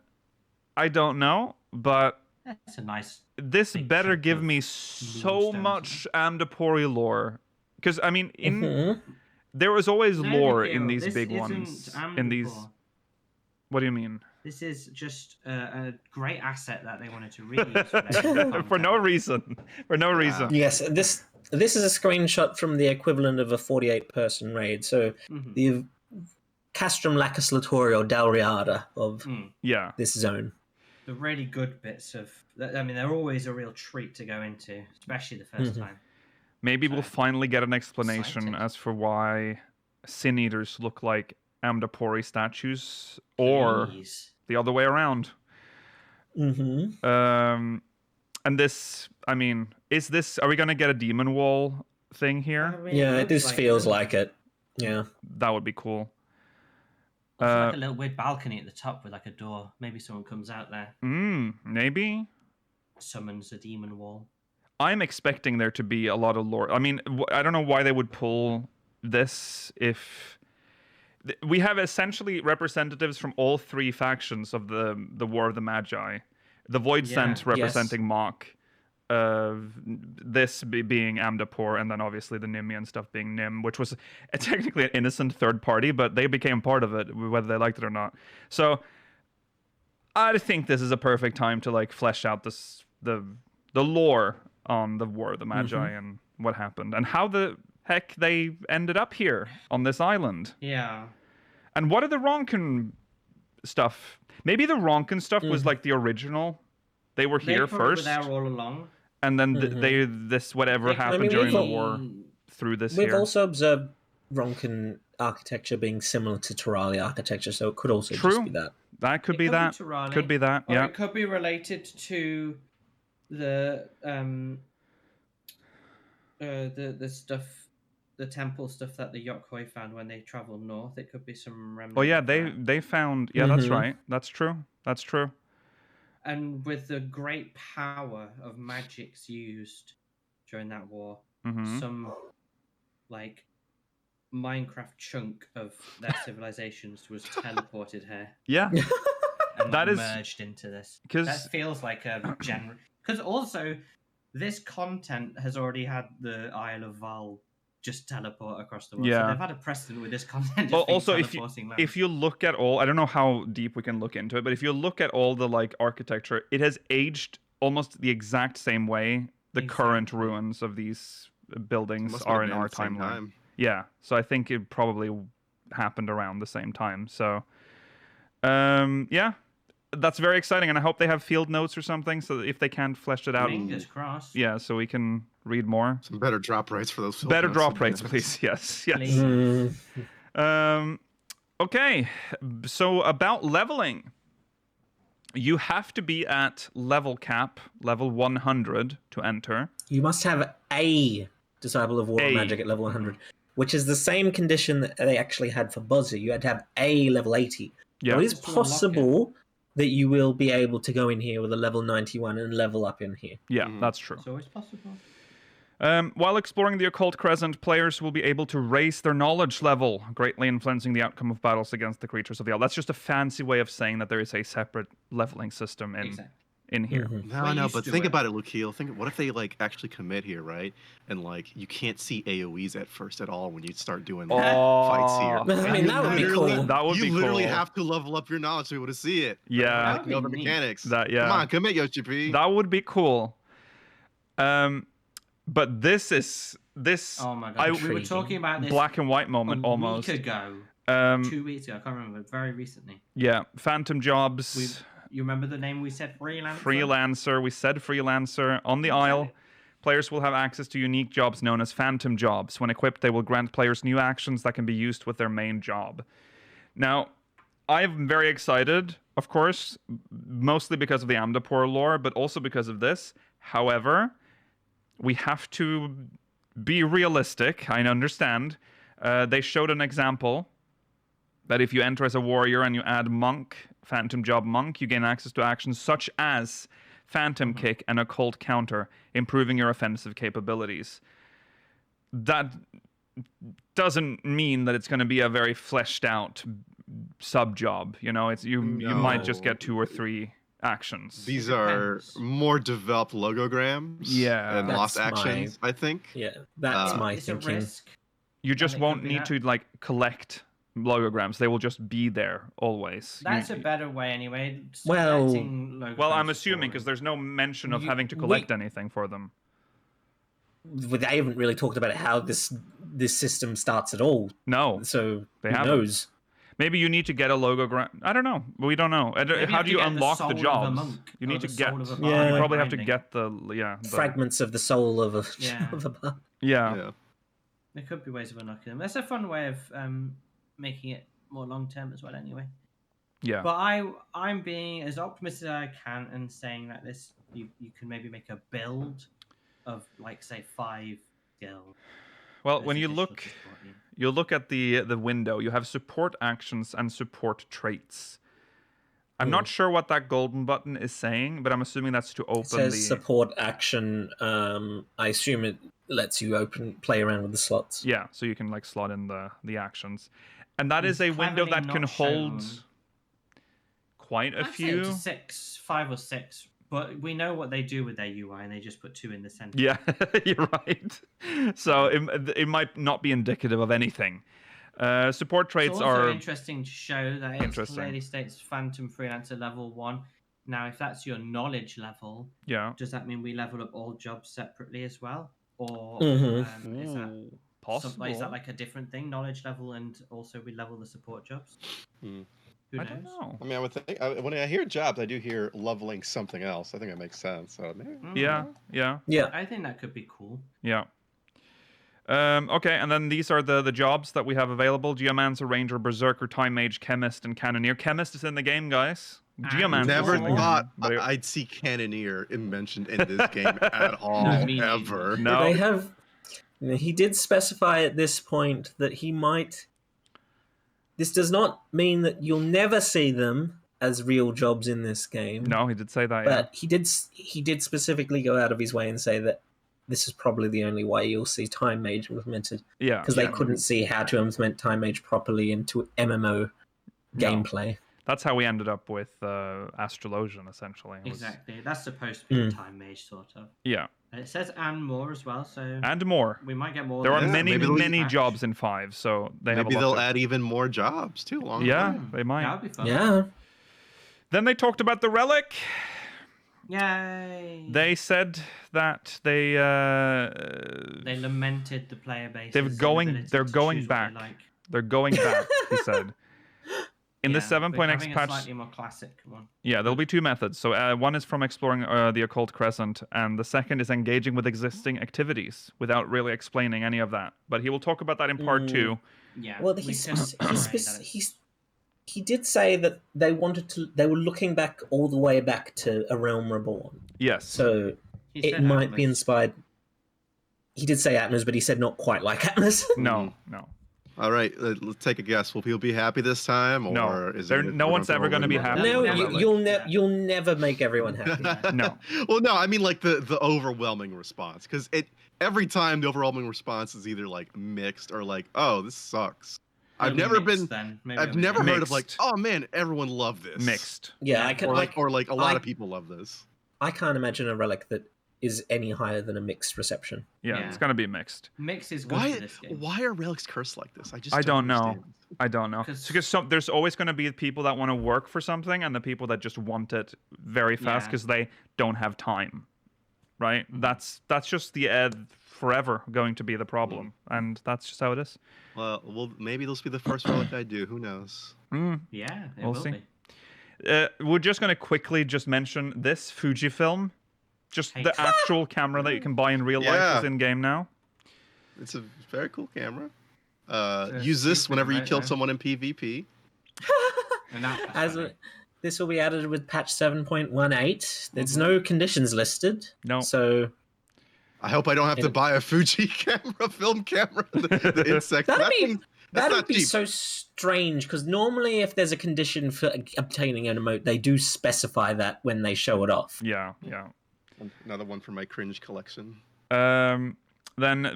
I don't know, but That's a nice. this Big better chunk give of me so moonstones, much Amdapori lore. Because I mean, Mhm. there was always No, lore Nikhil, in these this big isn't ones. In these, Amdapor. what do you mean? This is just a great asset that they wanted to reuse for, their For no content. reason. For no reason. Yes, this is a screenshot from the equivalent of a 48-person raid. So Mhm. the Castrum Lacus Latorio Dalriada of Mm. Yeah. this zone. The really good bits of. I mean, they're always a real treat to go into, especially the 1st Mhm. time. Maybe we'll So, finally get an explanation excited. as for why Sin Eaters look like Amdapori statues, or Please. the other way around. Mm-hmm. And this, I mean, are we gonna get a demon wall thing here? I mean, Yeah, looks this feels it. like it. Yeah. That would be cool. It's like a little weird balcony at the top with like a door. Maybe someone comes out there, Maybe. summons a demon wall. I'm expecting there to be a lot of lore. I mean, I don't know why they would pull this if we have essentially representatives from all three factions of the War of the Magi. The Void Sent representing Mach, this being Amdapor, and then obviously the Nimian stuff being Nim, which was technically an innocent third party, but they became part of it, whether they liked it or not. So I think this is a perfect time to like flesh out the lore on the War of the Magi and what happened and how the heck they ended up here on this island. Yeah. And what are the Ronkin stuff? Maybe the Ronkin stuff was like the original. They were here first. They were there all along. And then whatever happened during the war through this We've here. also observed Ronkin architecture being similar to Terali architecture, so it could also just be that. That could be that. Could be that. Or yeah. it could be related to the stuff, the temple stuff that the Yokhoi found when they traveled north. It could be some remnant. Oh yeah, they found. Yeah, that's right. That's true. That's true. And with the great power of magics used during that war, some like Minecraft chunk of their civilizations was teleported here. Yeah. And that is merged into this. That feels like a general. Because also, this content has already had the Isle of Val just teleport across the world. Yeah. So they've had a precedent with this content. Well, also, if you look at all, I don't know how deep we can look into it, but if you look at all the like architecture, it has aged almost the exact same way. The current ruins of these buildings are in our timeline. Yeah, so I think it probably happened around the same time. So, yeah, that's very exciting, and I hope they have field notes or something, so that if they can flesh it out. Fingers crossed. Yeah, so we can read more. Some better drop rates for those field better notes. Drop rates, please. Yes, yes. Please. Okay, so about leveling. You have to be at level cap, level 100 to enter. You must have a Disciple of War Magic at level 100, which is the same condition that they actually had for Buzzer. You had to have a level 80. Yeah. It is possible that you will be able to go in here with a level 91 and level up in here. Yeah, that's true. So it's possible. While exploring the Occult Crescent, players will be able to raise their knowledge level, greatly influencing the outcome of battles against the creatures of the Isle. That's just a fancy way of saying that there is a separate leveling system in here. No, but think about it, Lukiel. What if they like actually commit here, right? And like you can't see AoEs at first at all when you start doing fights here. I mean, that would be cool. That would be cool. You literally have to level up your knowledge to be able to see it. Yeah. Like, know the mechanics. Come on, commit, Yoshi-P. That would be cool. But this is Oh my god! We were talking about this black and white moment almost. A week ago. 2 weeks ago, I can't remember. Very recently. Yeah, Phantom Jobs. You remember the name we said? Freelancer. Freelancer. We said freelancer on the Isle. Players will have access to unique jobs known as Phantom Jobs. When equipped, they will grant players new actions that can be used with their main job. Now, I'm very excited, of course, mostly because of the Amdapor lore, but also because of this. However, we have to be realistic. I understand. They showed an example that if you enter as a warrior and you add Monk, Phantom Job Monk, you gain access to actions such as Phantom Kick and Occult Counter, improving your offensive capabilities. That doesn't mean that it's going to be a very fleshed out sub job. You know, you might just get 2 or 3 actions. These are more developed logograms and lost actions, I think. Yeah, that's my it's thinking. A risk. You just won't need to like collect logograms. They will just be there always. That's a better way anyway. Well, I'm assuming because there's no mention of having to collect anything for them. They haven't really talked about how this system starts at all. No. So who knows? Maybe you need to get a logogram. I don't know. We don't know. How do you unlock the jobs? You need to get. You probably have to get the fragments of the soul of a bug. Yeah. There could be ways of unlocking them. That's a fun way of making it more long term as well. Anyway. Yeah. But I'm being as optimistic as I can and saying that this you can maybe make a build of like say 5 skills. Well, when you look at the window, you have support actions and support traits. I'm not sure what that golden button is saying, but I'm assuming that's to open it says support action. I assume it lets you play around with the slots. Yeah, so you can like slot in the actions. And that is a window cleverly that can not hold shown. quite a I'd say up few. to 5 or 6. But we know what they do with their UI, and they just put 2 in the center. Yeah, you're right. So it might not be indicative of anything. Support traits It's also are interesting to show that it interesting. clearly states Phantom Freelancer level 1. Now, if that's your knowledge level, yeah. does that mean we level up all jobs separately as well? Or is that Ooh, possible. is that like a different thing, knowledge level, and also we level the support jobs? Who knows? I don't know. I mean, I would think when I hear jobs, I do hear leveling something else. I think that makes sense. So maybe, Yeah. I think that could be cool. Yeah. Okay, and then these are the jobs that we have available: Geomancer, Ranger, Berserker, Time Mage, Chemist, and Cannoneer. Chemist is in the game, guys. Geomancer never is in the thought game, but I'd see Cannoneer mentioned in this game at all, me ever. neither. No. They have. He did specify at this point that he might. This does not mean that you'll never see them as real jobs in this game. No, he did say that. But he did specifically go out of his way and say that this is probably the only way you'll see Time Mage implemented. Yeah. Because they couldn't see how to implement Time Mage properly into MMO gameplay. That's how we ended up with Astrologian, essentially. Exactly. That's supposed to be a Time Mage, sort of. Yeah. And it says and more as well, so... And more. We might get more. There are maybe many jobs in 5, so they have a Maybe lot they'll to... add even more jobs too. Along Yeah, the way. they might. That would be fun. Yeah. Then they talked about the relic. Yay! They said that they lamented the player base. they're going back. They're going back, he said. In the 7.x patch, a slightly more classic one. yeah, there'll be 2 methods. So one is from exploring the Occult Crescent, and the second is engaging with existing activities without really explaining any of that. But he will talk about that in part 2. Yeah. Well, he did say that they were looking back all the way back to A Realm Reborn. Yes. So it might be inspired. He did say Atmos, but he said not quite like Atmos. No. All right, let's take a guess. Will people be happy this time, or No. is No one's ever going to be happy. No, with you'll never make everyone happy. No. Well, no, I mean like the overwhelming response, because every time the overwhelming response is either like mixed or like, oh, this sucks. I've never heard of like, oh man, everyone loved this. Mixed. Yeah, I can or like a lot of people love this. I can't imagine a relic that is any higher than a mixed reception. Yeah, it's going to be mixed. Mix is good for this game. Why are relics cursed like this? I don't know. understand. Because there's always going to be people that want to work for something and the people that just want it very fast because they don't have time. Right? That's just the forever going to be the problem, and that's just how it is. Well, maybe this will be the first relic I do. Who knows? Yeah, we'll see. We're just going to quickly just mention this Fujifilm. Just the actual camera that you can buy in real life is in game now. It's a very cool camera. Use this whenever you kill someone in PvP. This will be added with patch 7.18. There's no conditions listed. No. So I hope I don't have to buy a Fuji film camera. The insect. That'd be so strange, because normally if there's a condition for obtaining an emote, they do specify that when they show it off. Yeah. Another one for my cringe collection. Then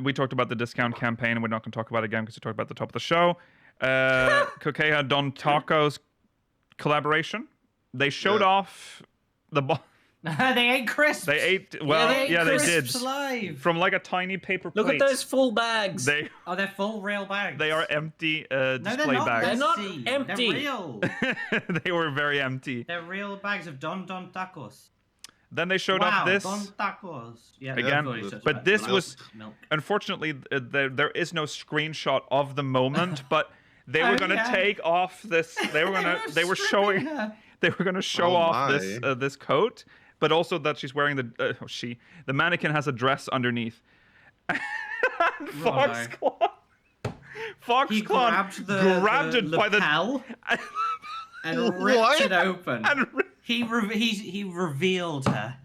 we talked about the discount campaign, and we're not going to talk about it again because we talked about it at the top of the show. Coqueja Don Taco's collaboration. They showed off the... They ate crisps. They ate... Well, they did. Live. From like a tiny paper plate. Look at those full bags. They're full real bags. They are empty display bags. They're not empty. They're real. They were very empty. They're real bags of Don Tacos. Then they showed off this. Don Tacos. Yeah, again, but this was... Unfortunately, there is no screenshot of the moment, but they were going to take off this... They were showing... They were going to show off this coat, but also that she's wearing the mannequin has a dress underneath. Foxclaw grabbed it by the lapel and ripped it open. He revealed her.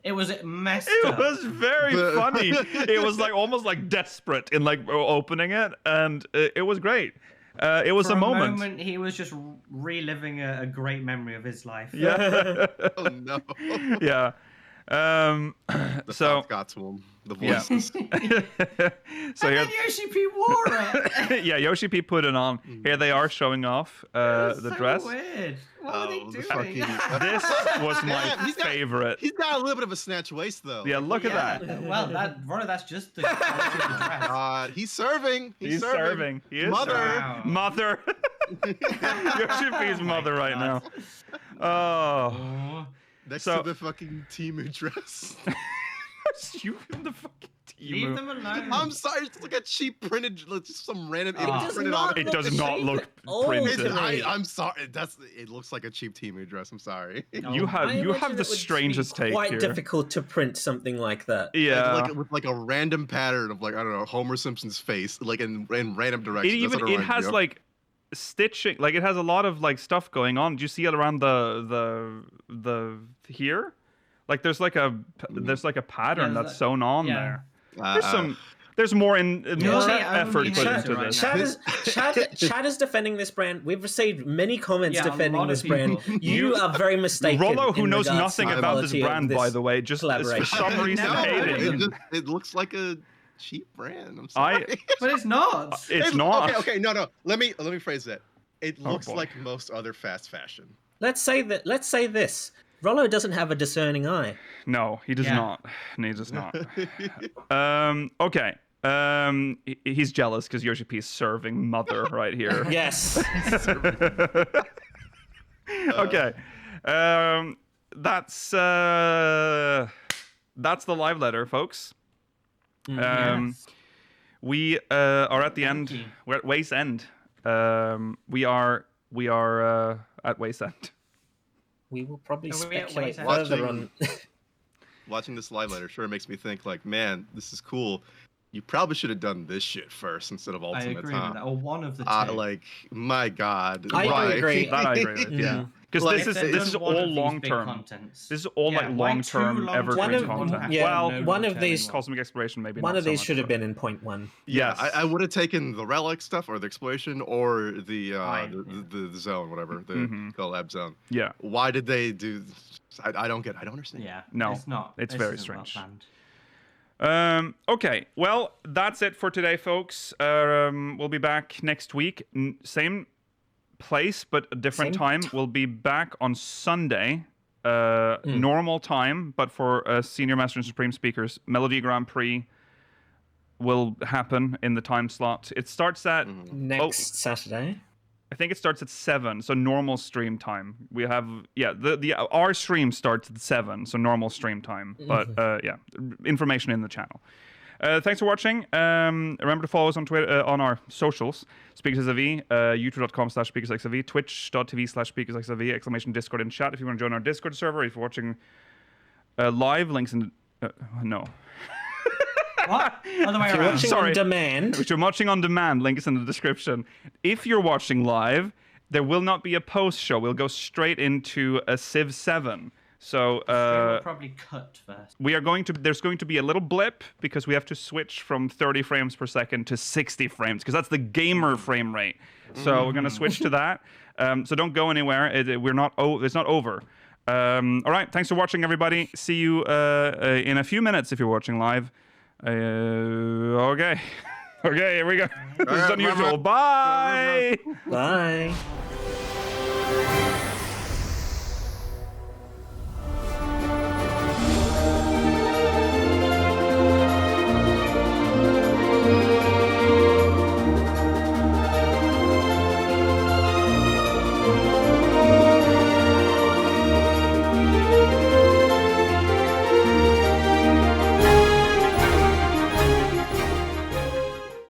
It was messed up. It was very funny. It was like almost like desperate in like opening it, and it was great. It was For a moment. He was just reliving a great memory of his life. Yeah. Oh no. Yeah. The So thoughts got to him. The voices. so And here, then Yoshi-P wore it. yeah, Yoshi-P put it on. Here they are showing off That's the so dress. weird. What are they Oh, the doing? fucking- This was my Yeah, favorite. He's got a little bit of a snatch waist though. Yeah, look at that. Well, Ronnie, that's just the quality of the dress. He's serving. He's serving. He is Mother. serving. Wow. Mother. Yoshi-P's mother right now. Oh. Oh. Next So- to the fucking Timu dress. You in the fucking Leave Timu. them alone. I'm sorry, just look at cheap printed, just some random It image does printed not on It does not look Oh, printed. to me. I'm sorry. It looks like a cheap Timu dress. I'm sorry. You have I you imagine have it the would strangest be take quite here. difficult to print something like that. Yeah. With like a random pattern of like I don't know Homer Simpson's face, like in random It directions. That's even what it reminds has me of. like stitching, like it has a lot of like stuff going on. Do you see it around the here? Like there's like a pattern Yeah, that's sewn on yeah. there. Uh, There's more more only effort hates put it into right this. now. Chad is defending this brand. We've received many comments Yeah, a defending lot of this brand. people. You are very mistaken. Rollo, who in knows regards nothing to the about this quality of brand, this by the way, just for collaboration. some reason No, hating. it looks like a cheap brand. I'm sorry. But it's not. It's not. Okay, no. Let me rephrase that. It looks boy. like most other fast fashion. Let's say this. Rollo doesn't have a discerning eye. No, he does Yeah. not. He does not. Okay. He's jealous because Yoshi-P is serving mother right here. Yes. Okay. That's the live letter, folks. Yes. We are at the end. you. We're at Waste End. We are at Waste End. We will probably Are we at speculate Wayside? further on. Watching this live letter sure makes me think like, man, this is cool. You probably should have done this shit first instead of I Ultimate, agree huh? with that. Or one of the two. Like, my God. I why? agree. That I agree with. Yeah, because Like, this If they'd is done one all of these long big term. contents. This is all Yeah, like why long two term long-term evergreen One of- content. yeah, Well, one of these- Cosmic Exploration maybe. One not of so these much, should have but- been in point one. Yeah, Yes. I would have taken the relic stuff or the exploration or the Fine, the zone, whatever, the lab zone. Yeah. Why did they do? I don't get. I don't understand. Yeah. No, It's not. it's this very isn't well strange. planned. Okay, well, that's it for today, folks. We'll be back next week. Same place, but a different Same time. We'll be back on Sunday, normal time, but for Senior Master and Supreme Speakers. Melody Grand Prix will happen in the time slot. It starts at, Next Saturday. I think it starts at 7, so normal stream time. We have, our stream starts at 7, so normal stream time. But information in the channel. Thanks for watching. Remember to follow us on Twitter, on our socials. SpeakersXIV, youtube.com/SpeakersXIV, twitch.tv/SpeakersXIV, ! Discord in chat if you want to join our Discord server. If you're watching live, links in no. What? Other way If you're around. watching Sorry. on demand, If you're watching on demand, link is in the description. If you're watching live, there will not be a post show. We'll go straight into a Civ 7. So We'll probably cut first. we are going to. There's going to be a little blip because we have to switch from 30 frames per second to 60 frames because that's the gamer frame rate. So we're going to switch to that. So don't go anywhere. We're not. It's not over. All right. Thanks for watching, everybody. See you in a few minutes if you're watching live. Okay. Okay. Here we go. This is right, unusual. Bye. bye.